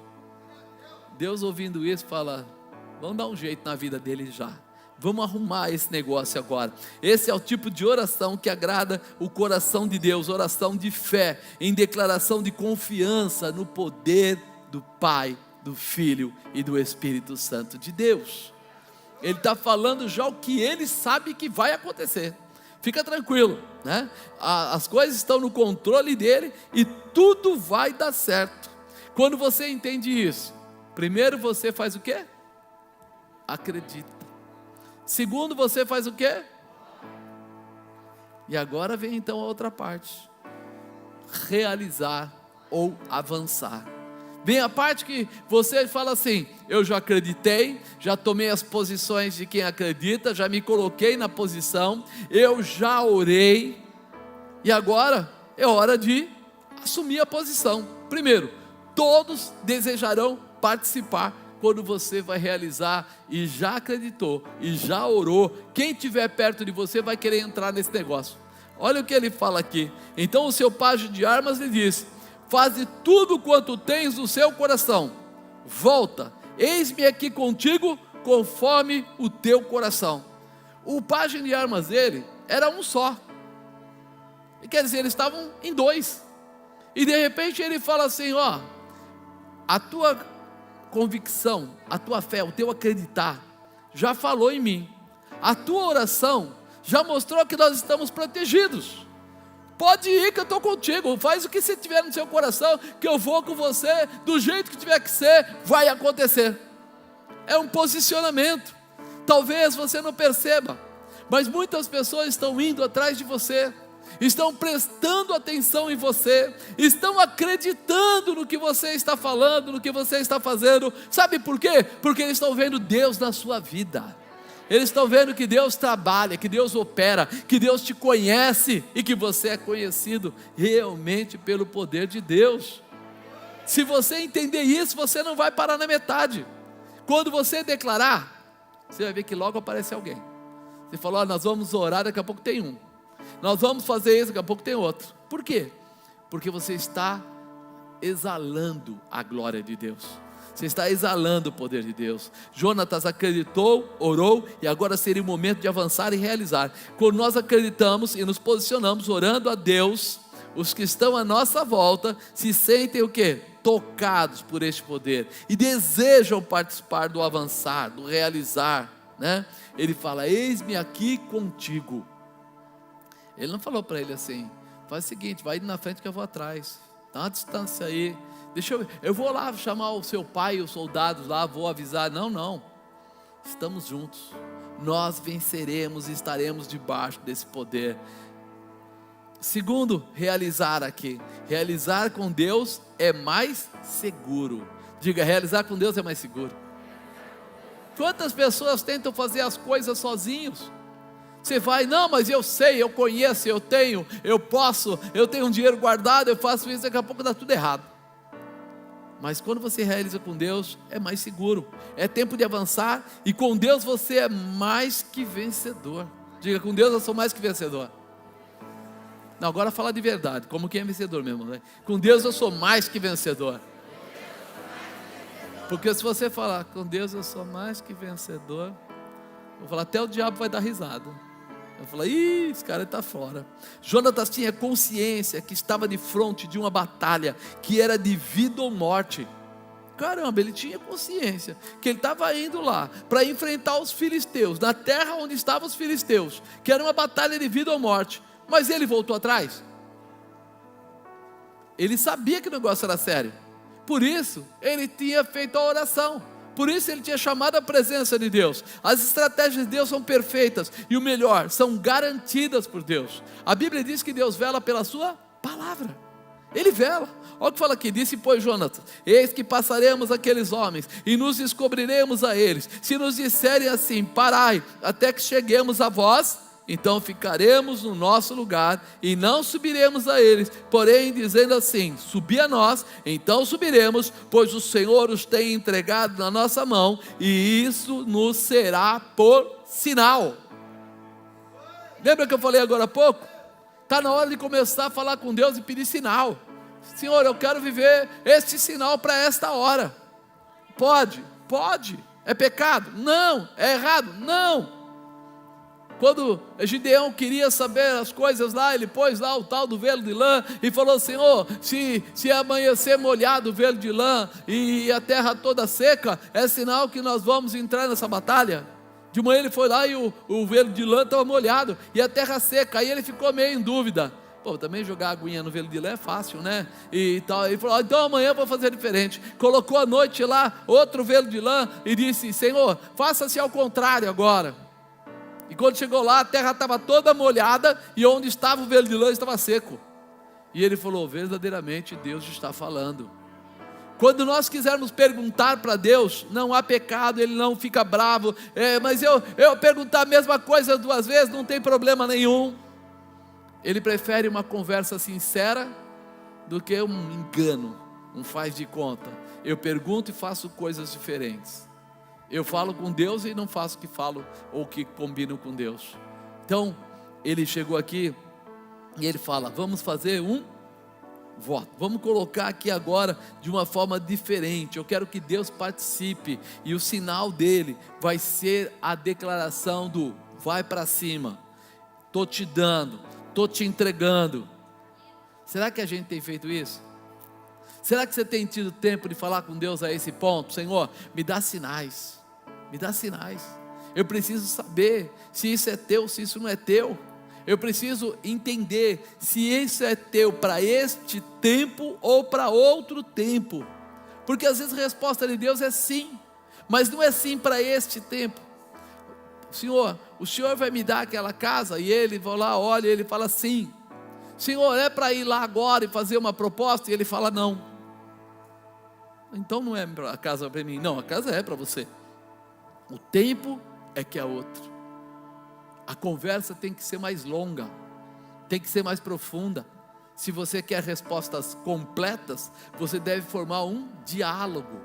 Deus ouvindo isso fala, vamos dar um jeito na vida dele já. Vamos arrumar esse negócio agora. Esse é o tipo de oração que agrada o coração de Deus. Oração de fé, em declaração de confiança no poder do Pai, do Filho e do Espírito Santo de Deus. Ele está falando já o que ele sabe que vai acontecer. Fica tranquilo, né? As coisas estão no controle dele e tudo vai dar certo. Quando você entende isso, primeiro você faz o quê? Acredita. Segundo, você faz o quê? E agora vem então a outra parte. Realizar ou avançar. Vem a parte que você fala assim, eu já acreditei, já tomei as posições de quem acredita, já me coloquei na posição, eu já orei, e agora é hora de assumir a posição. Primeiro, todos desejarão participar quando você vai realizar e já acreditou e já orou. Quem estiver perto de você vai querer entrar nesse negócio. Olha o que ele fala aqui. Então o seu pajem de armas lhe disse, faze tudo quanto tens no seu coração, volta, eis-me aqui contigo, conforme o teu coração. O pajem de armas dele era um só, e quer dizer, eles estavam em dois, e de repente ele fala assim, ó, a tua convicção, a tua fé, o teu acreditar, já falou em mim, a tua oração já mostrou que nós estamos protegidos. Pode ir que eu estou contigo, faz o que você tiver no seu coração, que eu vou com você, do jeito que tiver que ser, vai acontecer. É um posicionamento, talvez você não perceba, mas muitas pessoas estão indo atrás de você, estão prestando atenção em você, estão acreditando no que você está falando, no que você está fazendo. Sabe por quê? Porque eles estão vendo Deus na sua vida. Eles estão vendo que Deus trabalha, que Deus opera, que Deus te conhece e que você é conhecido realmente pelo poder de Deus. Se você entender isso, você não vai parar na metade. Quando você declarar, você vai ver que logo aparece alguém. Você falou, nós vamos orar, daqui a pouco tem um. Nós vamos fazer isso, daqui a pouco tem outro. Por quê? Porque você está exalando a glória de Deus. Você está exalando o poder de Deus. Jonatas acreditou, orou, e agora seria o momento de avançar e realizar. Quando nós acreditamos e nos posicionamos orando a Deus, os que estão à nossa volta se sentem o quê? Tocados por este poder e desejam participar do avançar, do realizar, né? Ele fala, eis-me aqui contigo. Ele não falou para ele assim, faz o seguinte, vai na frente que eu vou atrás, dá uma distância aí, eu vou lá chamar o seu pai e os soldados lá, vou avisar. Não, estamos juntos, nós venceremos e estaremos debaixo desse poder. Segundo, realizar aqui, realizar com Deus é mais seguro. Diga, realizar com Deus é mais seguro. Quantas pessoas tentam fazer as coisas sozinhos? Você vai, não, mas eu sei, eu conheço, eu tenho, eu posso, eu tenho um dinheiro guardado, eu faço isso, daqui a pouco dá tudo errado. Mas quando você realiza com Deus, é mais seguro, é tempo de avançar, e com Deus você é mais que vencedor. Diga, com Deus eu sou mais que vencedor. Não, agora fala de verdade, como quem é vencedor mesmo, né? Com Deus eu sou mais que vencedor. Porque se você falar, com Deus eu sou mais que vencedor, eu vou falar, até o diabo vai dar risada. Eu falei, esse cara está fora. Jonatas tinha consciência que estava de frente de uma batalha que era de vida ou morte. Caramba, ele tinha consciência que ele estava indo lá para enfrentar os filisteus, na terra onde estavam os filisteus, que era uma batalha de vida ou morte. Mas ele voltou atrás. Ele sabia que o negócio era sério. Por isso, ele tinha feito a oração. Por isso ele tinha chamado a presença de Deus. As estratégias de Deus são perfeitas e o melhor, são garantidas por Deus. A Bíblia diz que Deus vela pela sua palavra. Ele vela. Olha o que fala aqui, disse pois Jonatas: eis que passaremos aqueles homens e nos descobriremos a eles. Se nos disserem assim, parai, até que cheguemos a vós, então ficaremos no nosso lugar e não subiremos a eles. Porém, dizendo assim, subi a nós, então subiremos, pois o Senhor os tem entregado na nossa mão, e isso nos será por sinal. Lembra que eu falei agora há pouco? Está na hora de começar a falar com Deus e pedir sinal. Senhor, eu quero viver este sinal para esta hora. Pode, é pecado? Não. É errado? Não. Quando Gideão queria saber as coisas lá, ele pôs lá o tal do velo de lã e falou: Senhor, se amanhecer molhado o velo de lã e a terra toda seca, é sinal que nós vamos entrar nessa batalha. De manhã ele foi lá e o velo de lã estava molhado e a terra seca, aí ele ficou meio em dúvida. Pô, também jogar aguinha no velo de lã é fácil, né? E tal. Ele falou: então amanhã eu vou fazer diferente. Colocou à noite lá outro velo de lã e disse: Senhor, faça-se ao contrário agora. E quando chegou lá, a terra estava toda molhada e onde estava o velo de lã estava seco. E ele falou: verdadeiramente Deus está falando. Quando nós quisermos perguntar para Deus, não há pecado, Ele não fica bravo. Mas eu perguntar a mesma coisa 2 vezes, não tem problema nenhum. Ele prefere uma conversa sincera do que um engano, um faz de conta. Eu pergunto e faço coisas diferentes. Eu falo com Deus e não faço o que falo ou o que combino com Deus. Então, ele chegou aqui e ele fala: vamos fazer um voto. Vamos colocar aqui agora de uma forma diferente. Eu quero que Deus participe. E o sinal dele vai ser a declaração do: vai para cima. Estou te dando, estou te entregando. Será que a gente tem feito isso? Será que você tem tido tempo de falar com Deus a esse ponto? Senhor, me dá sinais. Me dá sinais. Eu preciso saber se isso é teu, se isso não é teu. Eu preciso entender se isso é teu para este tempo ou para outro tempo. Porque às vezes a resposta de Deus é sim, mas não é sim para este tempo. Senhor, o Senhor vai me dar aquela casa? E ele vai lá, olha, ele fala sim. Senhor, é para ir lá agora e fazer uma proposta? E ele fala não. Então não é a casa para mim. Não, a casa é para você. O tempo é que é outro. A conversa tem que ser mais longa, tem que ser mais profunda. Se você quer respostas completas, você deve formar um diálogo.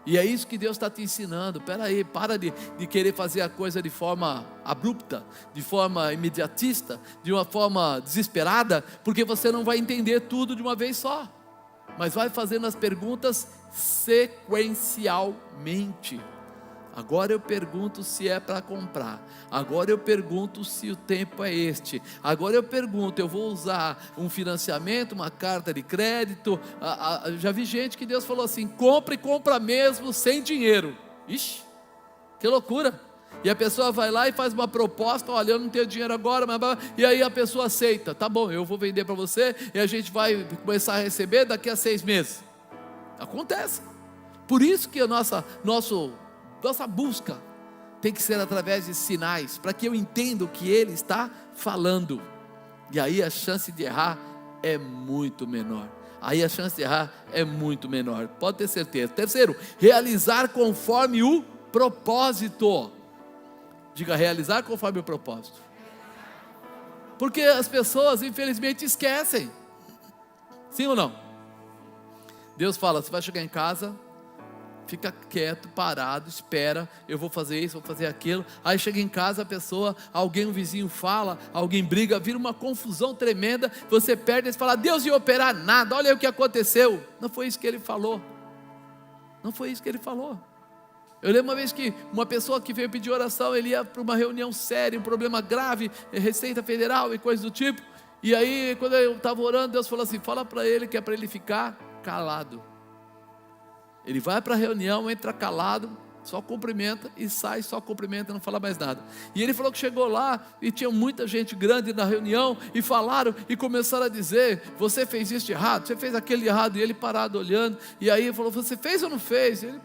E é isso que Deus está te ensinando. Espera aí, para de querer fazer a coisa de forma abrupta, de forma imediatista, de uma forma desesperada, porque você não vai entender tudo de uma vez só. Mas vai fazendo as perguntas sequencialmente. Agora eu pergunto se é para comprar. Agora eu pergunto se o tempo é este. Agora eu pergunto, eu vou usar um financiamento, uma carta de crédito. Já vi gente que Deus falou assim: compra e compra mesmo sem dinheiro. Ixi, que loucura. E a pessoa vai lá e faz uma proposta: olha, eu não tenho dinheiro agora, mas... e aí a pessoa aceita: tá bom, eu vou vender para você e a gente vai começar a receber daqui a 6 meses. Acontece. Por isso que a nossa busca tem que ser através de sinais, para que eu entenda o que Ele está falando. E aí a chance de errar é muito menor. Pode ter certeza. Terceiro, realizar conforme o propósito. Diga: realizar conforme o propósito. Porque as pessoas infelizmente esquecem. Sim ou não? Deus fala: você vai chegar em casa, fica quieto, parado, espera, eu vou fazer isso, vou fazer aquilo. Aí chega em casa a pessoa, um vizinho fala, alguém briga, vira uma confusão tremenda, você perde e fala: Deus ia operar nada, olha o que aconteceu. Não foi isso que Ele falou. Eu lembro uma vez que uma pessoa que veio pedir oração, ele ia para uma reunião séria, um problema grave, Receita Federal e coisas do tipo. E aí quando eu estava orando, Deus falou assim: fala para ele que é para ele ficar calado. Ele vai para a reunião, entra calado, só cumprimenta e sai, só cumprimenta, não fala mais nada. E ele falou que chegou lá e tinha muita gente grande na reunião e falaram e começaram a dizer: você fez isso de errado, você fez aquele errado. E ele parado olhando, e aí ele falou: você fez ou não fez? E ele: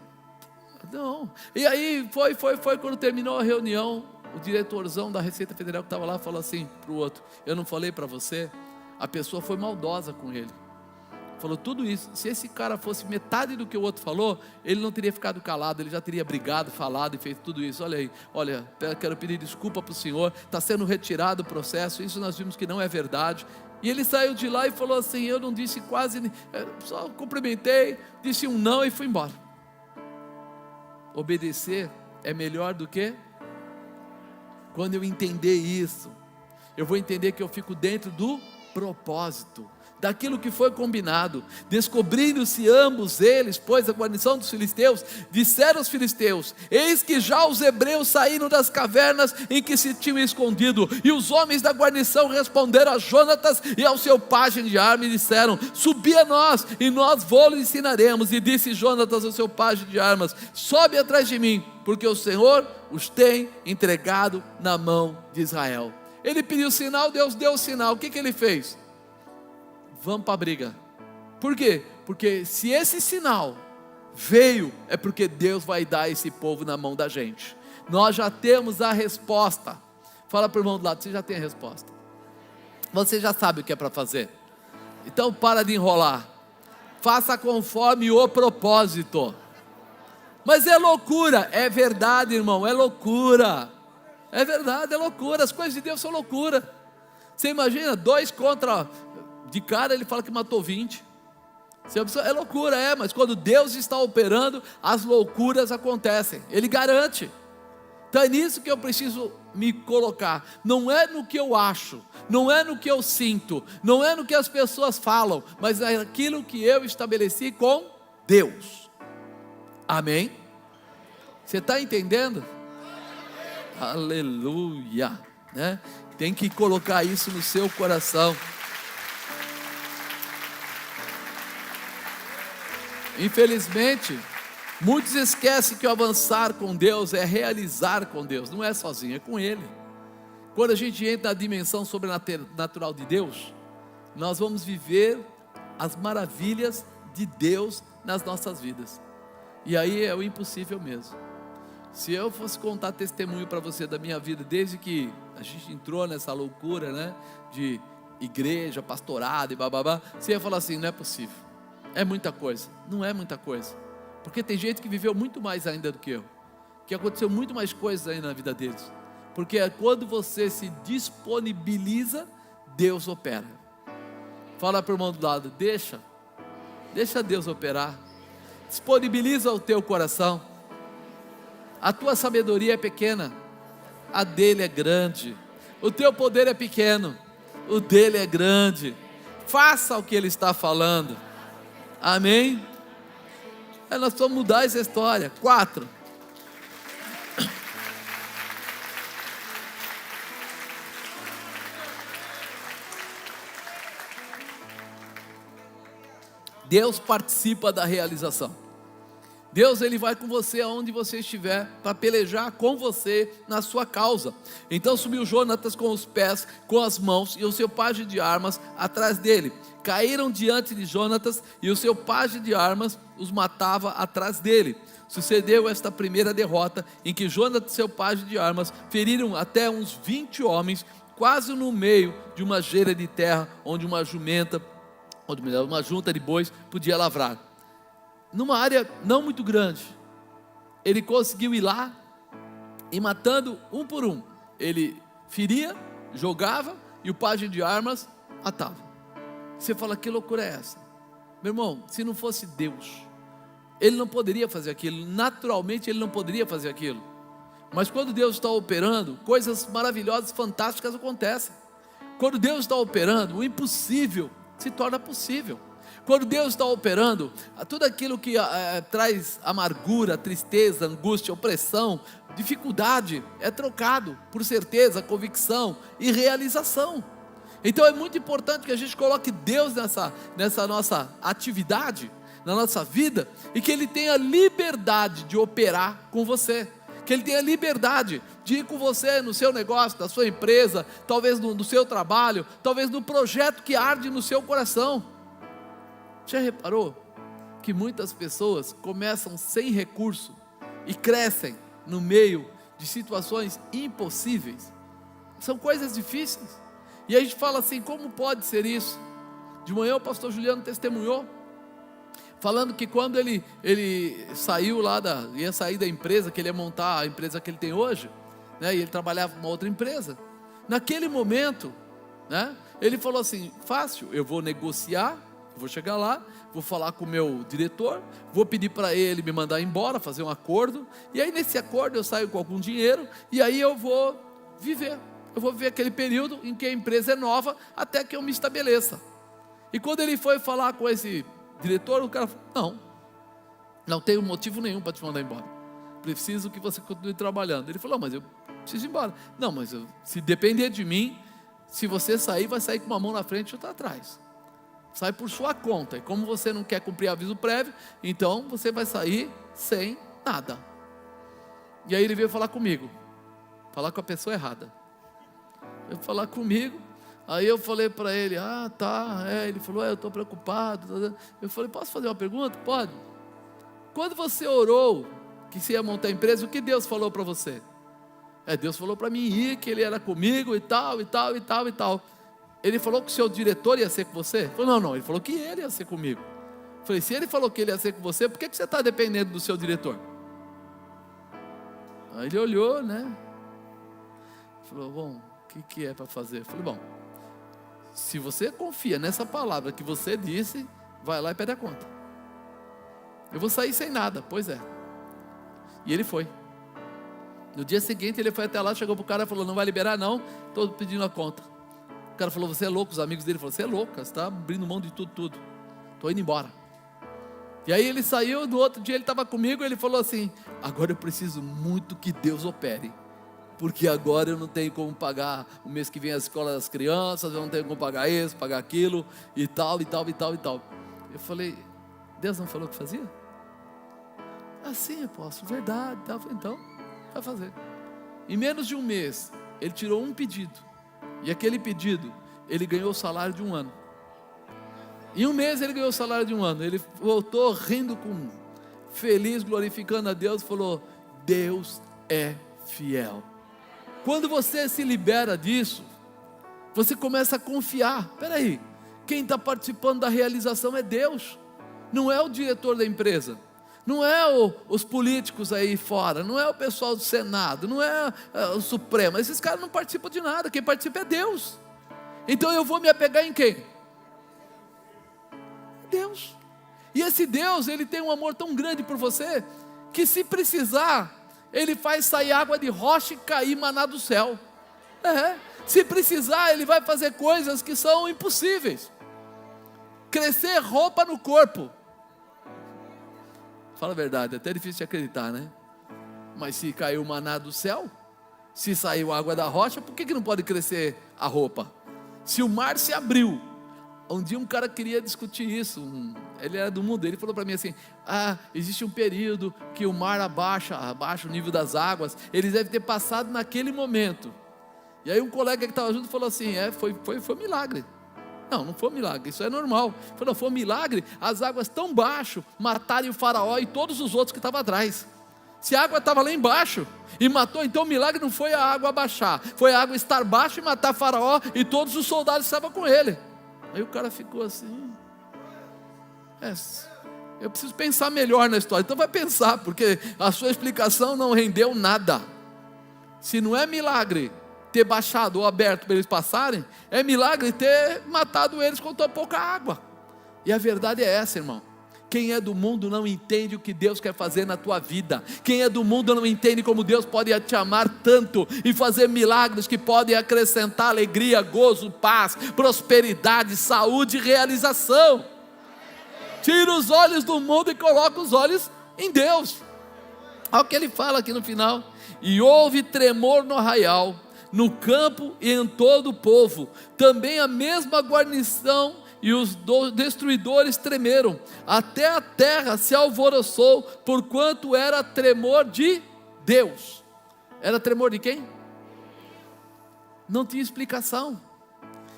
Não. E aí foi, quando terminou a reunião, o diretorzão da Receita Federal que estava lá falou assim para o outro: eu não falei para você? A pessoa foi maldosa com ele, falou tudo isso. Se esse cara fosse metade do que o outro falou, ele não teria ficado calado, ele já teria brigado, falado e feito tudo isso. Olha aí, olha, quero pedir desculpa para o senhor, está sendo retirado o processo, isso nós vimos que não é verdade. E ele saiu de lá e falou assim: eu não disse quase, só cumprimentei, disse um não e fui embora. Obedecer é melhor do que? Quando eu entender isso, eu vou entender que eu fico dentro do propósito, daquilo que foi combinado. Descobrindo-se ambos eles, pois a guarnição dos filisteus, disseram os filisteus: eis que já os hebreus saíram das cavernas em que se tinham escondido. E os homens da guarnição responderam a Jonatas e ao seu pajem de arma e disseram: subi a nós e nós vô-lo ensinaremos. E disse Jonatas ao seu pajem de armas: sobe atrás de mim, porque o Senhor os tem entregado na mão de Israel. Ele pediu sinal, Deus deu o sinal. O que ele fez? Vamos para a briga. Por quê? Porque se esse sinal veio, é porque Deus vai dar esse povo na mão da gente. Nós já temos a resposta. Fala para o irmão do lado: você já tem a resposta, você já sabe o que é para fazer. Então para de enrolar, faça conforme o propósito. Mas é loucura, é verdade, irmão, é loucura. É verdade, é loucura. As coisas de Deus são loucura. Você imagina, 2 contra... de cara ele fala que matou 20. É loucura, mas quando Deus está operando, as loucuras acontecem. Ele garante. Então é nisso que eu preciso me colocar. Não é no que eu acho, não é no que eu sinto, não é no que as pessoas falam, mas é aquilo que eu estabeleci com Deus. Amém? Você está entendendo? Aleluia, né? Tem que colocar isso no seu coração. Infelizmente, muitos esquecem que o avançar com Deus é realizar com Deus, não é sozinho, é com Ele. Quando a gente entra na dimensão sobrenatural de Deus, nós vamos viver as maravilhas de Deus nas nossas vidas. E aí é o impossível mesmo. Se eu fosse contar testemunho para você da minha vida, desde que a gente entrou nessa loucura, né, de igreja, pastorado e bababá, você ia falar assim: não é possível, é muita coisa. Não é muita coisa, porque tem gente que viveu muito mais ainda do que eu, que aconteceu muito mais coisas aí na vida deles, porque é quando você se disponibiliza, Deus opera. Fala para o irmão do lado: deixa Deus operar, disponibiliza o teu coração. A tua sabedoria é pequena, a dele é grande. O teu poder é pequeno, o dele é grande. Faça o que ele está falando. Amém? Nós vamos mudar essa história. 4. Deus participa da realização. Deus, Ele vai com você aonde você estiver, para pelejar com você na sua causa. Então subiu Jonatas com os pés, com as mãos, e o seu pajem de armas atrás dele. Caíram diante de Jonatas, e o seu pajem de armas os matava atrás dele. Sucedeu esta primeira derrota, em que Jonatas e seu pajem de armas feriram até uns 20 homens, quase no meio de uma geira de terra, onde uma junta de bois podia lavrar. Numa área não muito grande, ele conseguiu ir lá e matando um por um. Ele feria, jogava, e o pajem de armas matava. Você fala: que loucura é essa? Meu irmão, se não fosse Deus, ele não poderia fazer aquilo. Naturalmente ele não poderia fazer aquilo. Mas quando Deus está operando, coisas maravilhosas, fantásticas acontecem. Quando Deus está operando, o impossível se torna possível. Quando Deus está operando, tudo aquilo que traz amargura, tristeza, angústia, opressão, dificuldade, é trocado por certeza, convicção e realização. Então é muito importante que a gente coloque Deus nessa nossa atividade, na nossa vida, e que Ele tenha liberdade de operar com você, que Ele tenha liberdade de ir com você no seu negócio, na sua empresa, talvez no seu trabalho, talvez no projeto que arde no seu coração. Já reparou que muitas pessoas começam sem recurso e crescem no meio de situações impossíveis. São coisas difíceis. E a gente fala assim, como pode ser isso? De manhã o pastor Juliano testemunhou, falando que quando ele saiu lá, ia sair da empresa, que ele ia montar a empresa que ele tem hoje, né, e ele trabalhava numa outra empresa. Naquele momento, né, ele falou assim, fácil, eu vou negociar, vou chegar lá, vou falar com o meu diretor, vou pedir para ele me mandar embora, fazer um acordo, e aí nesse acordo eu saio com algum dinheiro, e aí eu vou viver aquele período em que a empresa é nova, até que eu me estabeleça. E quando ele foi falar com esse diretor, o cara falou, não tenho motivo nenhum para te mandar embora, preciso que você continue trabalhando. Ele falou, mas eu preciso ir embora. Não, mas se depender de mim, se você sair, vai sair com uma mão na frente e outra atrás, sai por sua conta, e como você não quer cumprir aviso prévio, então você vai sair sem nada. E aí ele veio falar comigo, falar com a pessoa errada, veio falar comigo. Aí eu falei para ele, ele falou, eu estou preocupado. Eu falei, posso fazer uma pergunta? Pode. Quando você orou que você ia montar a empresa, o que Deus falou para você? Deus falou para mim ir, que Ele era comigo e tal, e tal, e tal, e tal. Ele falou que o seu diretor ia ser com você? Ele falou, não, ele falou que ele ia ser comigo. Eu falei, se ele falou que ele ia ser com você, por que você está dependendo do seu diretor? Aí ele olhou, né? Falou, bom, o que é para fazer? Eu falei, bom, se você confia nessa palavra que você disse, vai lá e pede a conta. Eu vou sair sem nada. Pois é. E ele foi. No dia seguinte ele foi até lá, chegou para o cara e falou, não vai liberar não, estou pedindo a conta. O cara falou, você é louco? Os amigos dele falaram, você é louco, você está abrindo mão de tudo, estou indo embora. E aí ele saiu, no outro dia ele estava comigo, ele falou assim, agora eu preciso muito que Deus opere, porque agora eu não tenho como pagar o mês que vem a escola das crianças, eu não tenho como pagar isso, pagar aquilo, e tal, e tal, e tal, e tal. Eu falei, Deus não falou o que fazia? Assim, apóstolo, verdade, então, vai fazer. Em menos de um mês, ele tirou um pedido, e aquele pedido, ele ganhou o salário de um ano. Em um mês ele ganhou o salário de um ano, ele voltou rindo, feliz, glorificando a Deus, falou, Deus é fiel. Quando você se libera disso, você começa a confiar, peraí, quem está participando da realização é Deus, não é o diretor da empresa, não é os políticos aí fora, não é o pessoal do Senado, não é o Supremo, esses caras não participam de nada, quem participa é Deus. Então eu vou me apegar em quem? Deus. E esse Deus, Ele tem um amor tão grande por você, que se precisar, Ele faz sair água de rocha e cair maná do céu. Se precisar, Ele vai fazer coisas que são impossíveis. Crescer roupa no corpo. Fala a verdade, é até difícil de acreditar, né? Mas se caiu maná do céu, se saiu água da rocha, por que não pode crescer a roupa? Se o mar se abriu, um dia um cara queria discutir isso, ele era do mundo, ele falou para mim assim, existe um período que o mar abaixa o nível das águas, eles devem ter passado naquele momento. E aí um colega que estava junto falou assim, foi milagre. Não foi um milagre, isso é normal. Ele falou, foi um milagre, as águas tão baixo, matarem o faraó e todos os outros que estavam atrás. Se a água estava lá embaixo e matou, então o milagre não foi a água baixar, foi a água estar baixo e matar faraó e todos os soldados que estavam com ele. Aí o cara ficou assim, eu preciso pensar melhor na história. Então vai pensar, porque a sua explicação não rendeu nada. Se não é milagre ter baixado ou aberto para eles passarem, é milagre ter matado eles com tão pouca água. E a verdade é essa, irmão. Quem é do mundo não entende o que Deus quer fazer na tua vida. Quem é do mundo não entende como Deus pode te amar tanto e fazer milagres que podem acrescentar alegria, gozo, paz, prosperidade, saúde e realização. Tira os olhos do mundo e coloca os olhos em Deus. Olha o que ele fala aqui no final. E houve tremor no arraial, no campo e em todo o povo. Também a mesma guarnição e os destruidores tremeram, até a terra se alvoroçou, porquanto era tremor de Deus. Era tremor de quem? Não tinha explicação.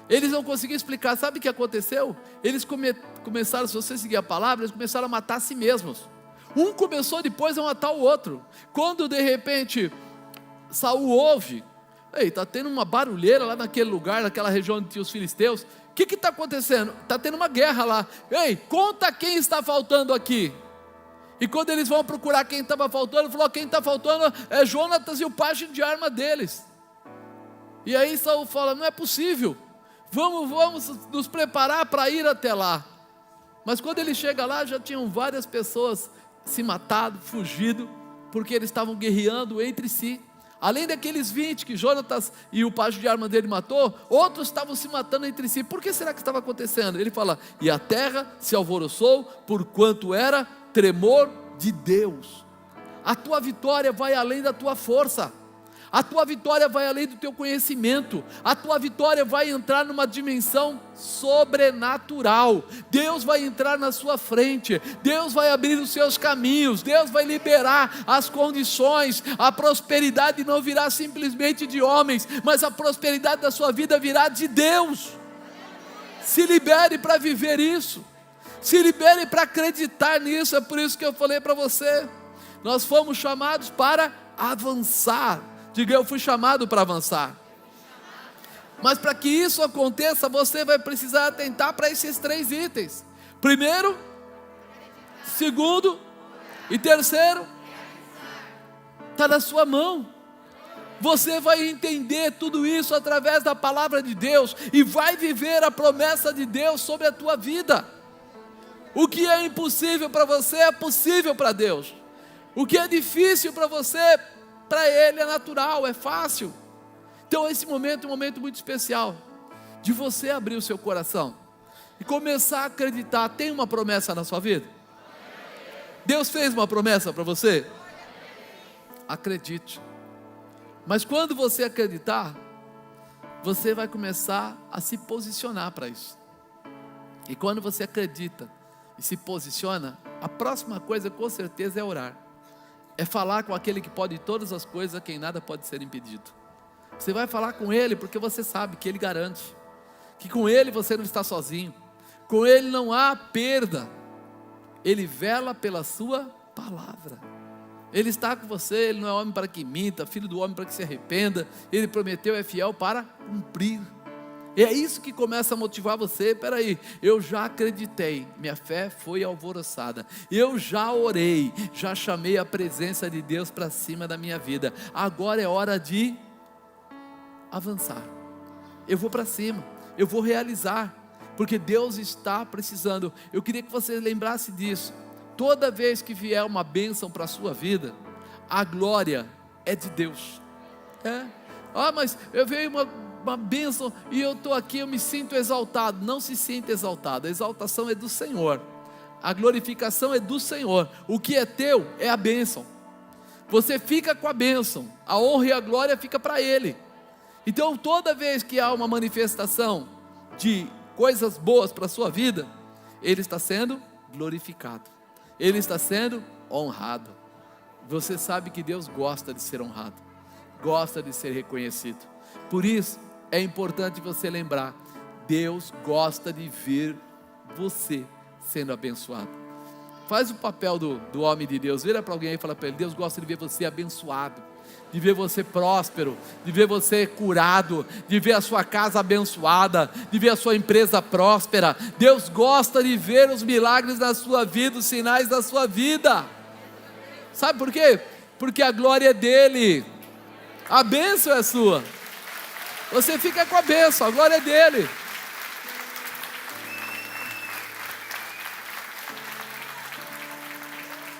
Eles não conseguiam explicar. Sabe o que aconteceu? Eles começaram, se você seguir a palavra, eles começaram a matar a si mesmos. Um começou depois a matar o outro. Quando de repente Saul ouve, está tendo uma barulheira lá naquele lugar, naquela região onde tinha os filisteus. O que está acontecendo? Está tendo uma guerra lá. Ei, conta quem está faltando aqui. E quando eles vão procurar quem estava faltando, falou: quem está faltando é Jonatas e o pajem de arma deles. E aí Saul fala: não é possível, vamos nos preparar para ir até lá. Mas quando ele chega lá, já tinham várias pessoas se matado, fugido, porque eles estavam guerreando entre si. Além daqueles 20 que Jonatas e o pajem de arma dele matou, outros estavam se matando entre si. Por que será que estava acontecendo? Ele fala: e a terra se alvoroçou, porquanto era tremor de Deus. A tua vitória vai além da tua força, a tua vitória vai além do teu conhecimento, a tua vitória vai entrar numa dimensão sobrenatural. Deus vai entrar na sua frente, Deus vai abrir os seus caminhos, Deus vai liberar as condições. A prosperidade não virá simplesmente de homens, mas a prosperidade da sua vida virá de Deus. Se libere para viver isso, se libere para acreditar nisso. É por isso que eu falei para você, nós fomos chamados para avançar. Diga: eu fui chamado para avançar. Mas para que isso aconteça, você vai precisar atentar para esses 3 itens: primeiro, segundo e terceiro. Está na sua mão. Você vai entender tudo isso através da palavra de Deus e vai viver a promessa de Deus sobre a tua vida. O que é impossível para você é possível para Deus. O que é difícil para você, para Ele é natural, é fácil. Então esse momento é um momento muito especial, de você abrir o seu coração e começar a acreditar. Tem uma promessa na sua vida? Deus fez uma promessa para você? Acredite. Mas quando você acreditar, você vai começar a se posicionar para isso. E quando você acredita e se posiciona, a próxima coisa com certeza é orar. É falar com aquele que pode todas as coisas, a quem nada pode ser impedido. Você vai falar com Ele porque você sabe que Ele garante, que com Ele você não está sozinho, com Ele não há perda. Ele vela pela sua palavra, Ele está com você. Ele não é homem para que minta, filho do homem para que se arrependa. Ele prometeu, é fiel para cumprir. E é isso que começa a motivar você. Peraí, eu já acreditei, minha fé foi alvoroçada, eu já orei, já chamei a presença de Deus para cima da minha vida. Agora é hora de avançar. Eu vou para cima, eu vou realizar, porque Deus está precisando. Eu queria que você lembrasse disso. Toda vez que vier uma bênção para a sua vida, a glória é de Deus. Mas eu veio uma bênção e eu estou aqui, eu me sinto exaltado. Não se sinta exaltado, a exaltação é do Senhor, a glorificação é do Senhor. O que é teu é a bênção. Você fica com a bênção, a honra e a glória fica para Ele. Então toda vez que há uma manifestação de coisas boas para a sua vida, Ele está sendo glorificado, Ele está sendo honrado. Você sabe que Deus gosta de ser honrado, gosta de ser reconhecido. Por isso é importante você lembrar: Deus gosta de ver você sendo abençoado. Faz o papel do homem de Deus, vira para alguém e fala para ele: Deus gosta de ver você abençoado, de ver você próspero, de ver você curado, de ver a sua casa abençoada, de ver a sua empresa próspera. Deus gosta de ver os milagres da sua vida, os sinais da sua vida. Sabe por quê? Porque a glória é dele, a bênção é sua. Você fica com a bênção, a glória é dele.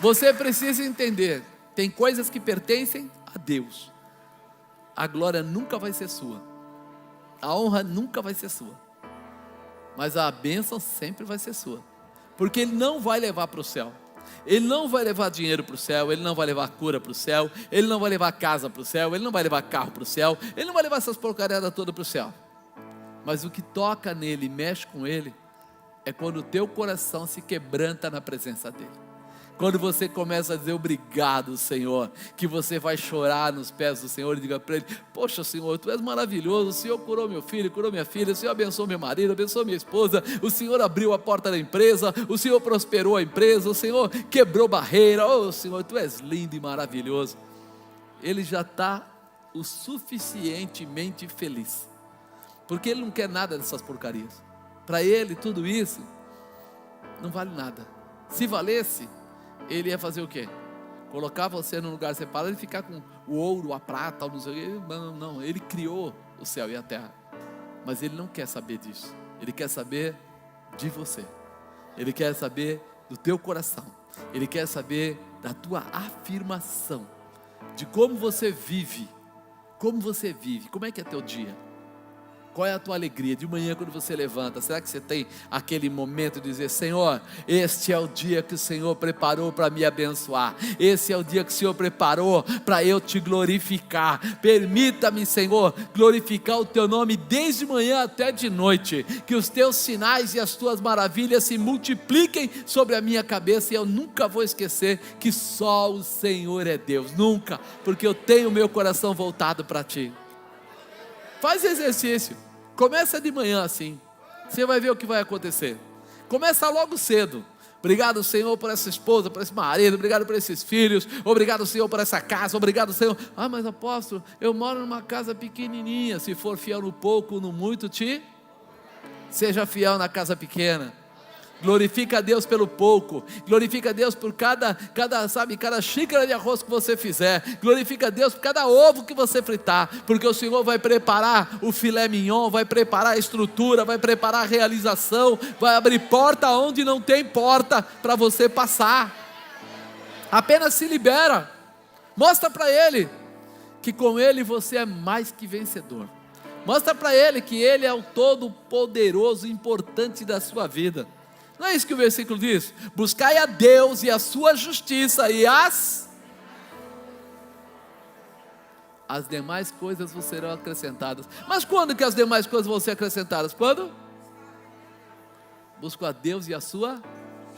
Você precisa entender: tem coisas que pertencem a Deus. A glória nunca vai ser sua, a honra nunca vai ser sua, mas a bênção sempre vai ser sua, porque Ele não vai levar para o céu. Ele não vai levar dinheiro para o céu, Ele não vai levar cura para o céu, Ele não vai levar casa para o céu, Ele não vai levar carro para o céu, Ele não vai levar essas porcariadas todas para o céu. Mas o que toca nele, mexe com Ele, é quando o teu coração se quebranta na presença dEle, Quando você começa a dizer obrigado, Senhor, que você vai chorar nos pés do Senhor e diga para Ele: poxa, Senhor, Tu és maravilhoso, o Senhor curou meu filho, curou minha filha, o Senhor abençoou meu marido, abençoou minha esposa, o Senhor abriu a porta da empresa, o Senhor prosperou a empresa, o Senhor quebrou barreira, oh Senhor, Tu és lindo e maravilhoso. Ele já está o suficientemente feliz, porque Ele não quer nada dessas porcarias. Para Ele tudo isso não vale nada. Se valesse, Ele ia fazer o quê? Colocar você num lugar separado e ficar com o ouro, a prata, não sei o quê. Não, Ele criou o céu e a terra, mas Ele não quer saber disso. Ele quer saber de você, Ele quer saber do teu coração, Ele quer saber da tua afirmação, de como você vive. Como é que é teu dia? Qual é a tua alegria de manhã quando você levanta? Será que você tem aquele momento de dizer: Senhor, este é o dia que o Senhor preparou para me abençoar, esse é o dia que o Senhor preparou para eu te glorificar. Permita-me, Senhor, glorificar o teu nome desde manhã até de noite, que os teus sinais e as tuas maravilhas se multipliquem sobre a minha cabeça, e eu nunca vou esquecer que só o Senhor é Deus, nunca, porque eu tenho o meu coração voltado para ti. Faz exercício, começa de manhã assim, você vai ver o que vai acontecer. Começa logo cedo. Obrigado, Senhor, por essa esposa, por esse marido, obrigado por esses filhos, obrigado, Senhor, por essa casa, obrigado, Senhor. Ah, mas apóstolo, eu moro numa casa pequenininha. Se for fiel no pouco, no muito seja fiel na casa pequena. Glorifica a Deus pelo pouco, glorifica a Deus por cada xícara de arroz que você fizer, glorifica a Deus por cada ovo que você fritar, porque o Senhor vai preparar o filé mignon, vai preparar a estrutura, vai preparar a realização, vai abrir porta onde não tem porta para você passar. Apenas se libera, mostra para Ele que com Ele você é mais que vencedor, mostra para Ele que Ele é o todo poderoso, importante da sua vida. Não é isso que o versículo diz? Buscai a Deus e a sua justiça, e as demais coisas vos serão acrescentadas. Mas quando que as demais coisas vão ser acrescentadas? Quando? Busco a Deus e a sua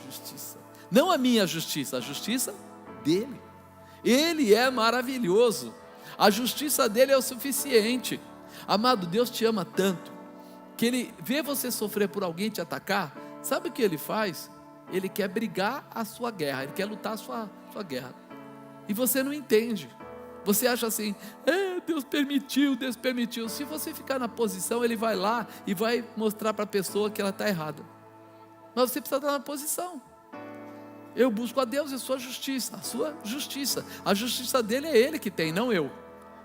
justiça. Não a minha justiça, a justiça dele. Ele é maravilhoso, a justiça dele é o suficiente. Amado, Deus te ama tanto, que Ele vê você sofrer por alguém te atacar. Sabe o que Ele faz? Ele quer brigar a sua guerra, Ele quer lutar a sua guerra, e você não entende. Você acha assim: Deus permitiu. Se você ficar na posição, Ele vai lá e vai mostrar para a pessoa que ela está errada. Mas você precisa estar na posição. Eu busco a Deus e a sua justiça. A justiça dele é Ele que tem, não eu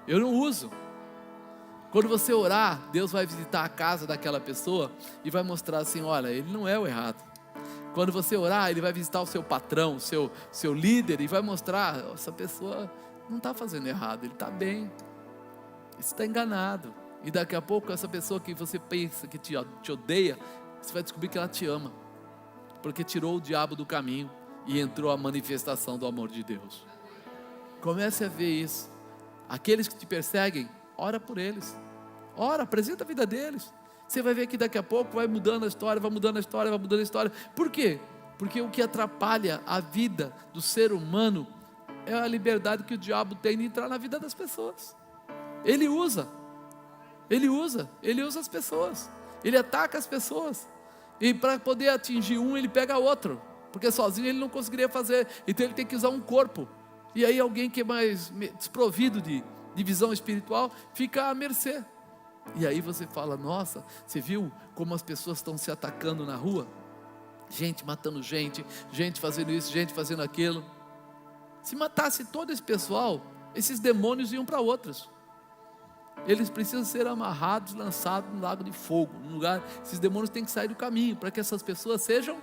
não uso. Quando você orar, Deus vai visitar a casa daquela pessoa e vai mostrar assim: olha, ele não é o errado. Quando você orar, Ele vai visitar o seu patrão, o seu líder, e vai mostrar: essa pessoa não está fazendo errado, ele está bem, você está enganado. E daqui a pouco essa pessoa que você pensa que te odeia, você vai descobrir que ela te ama, porque tirou o diabo do caminho e entrou a manifestação do amor de Deus. Comece a ver isso. Aqueles que te perseguem, ora por eles, apresenta a vida deles. Você vai ver que daqui a pouco vai mudando a história. Por quê? Porque o que atrapalha a vida do ser humano é a liberdade que o diabo tem de entrar na vida das pessoas. Ele usa as pessoas, ele ataca as pessoas, e para poder atingir um, ele pega outro, porque sozinho ele não conseguiria fazer, então ele tem que usar um corpo. E aí alguém que é mais desprovido de visão espiritual fica à mercê. E aí você fala: nossa, você viu como as pessoas estão se atacando na rua? Gente matando gente fazendo isso, gente fazendo aquilo. Se matasse todo esse pessoal, esses demônios iam para outros. Eles precisam ser amarrados, lançados no lago de fogo, num lugar. Esses demônios têm que sair do caminho, para que essas pessoas sejam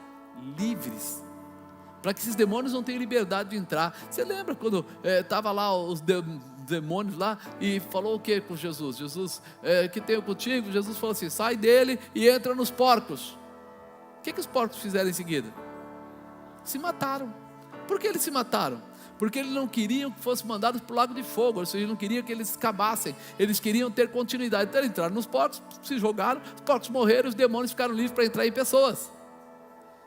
livres, para que esses demônios não tenham liberdade de entrar. Você lembra quando estava lá os demônios lá, e falou o que com Jesus? Que tenho contigo? Jesus falou assim: sai dele e entra nos porcos. O que os porcos fizeram em seguida? Se mataram. Por que eles se mataram? Porque eles não queriam que fossem mandados para o lago de fogo, ou seja, eles não queriam que eles acabassem, eles queriam ter continuidade. Então eles entraram nos porcos, se jogaram, os porcos morreram, os demônios ficaram livres para entrar em pessoas.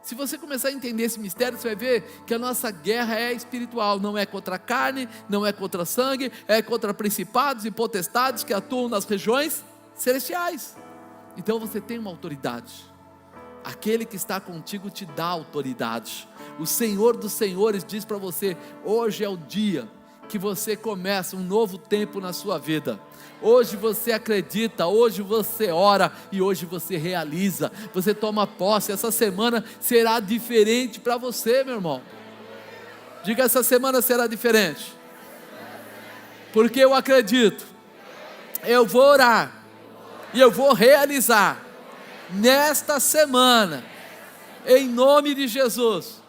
Se você começar a entender esse mistério, você vai ver que a nossa guerra é espiritual, não é contra a carne, não é contra sangue, é contra principados e potestades que atuam nas regiões celestiais. Então você tem uma autoridade. Aquele que está contigo te dá autoridade. O Senhor dos Senhores diz para você: hoje é o dia que você começa um novo tempo na sua vida. Hoje você acredita, hoje você ora e hoje você realiza, você toma posse. Essa semana será diferente para você, meu irmão. Diga: essa semana será diferente, porque eu acredito, eu vou orar e eu vou realizar nesta semana, em nome de Jesus.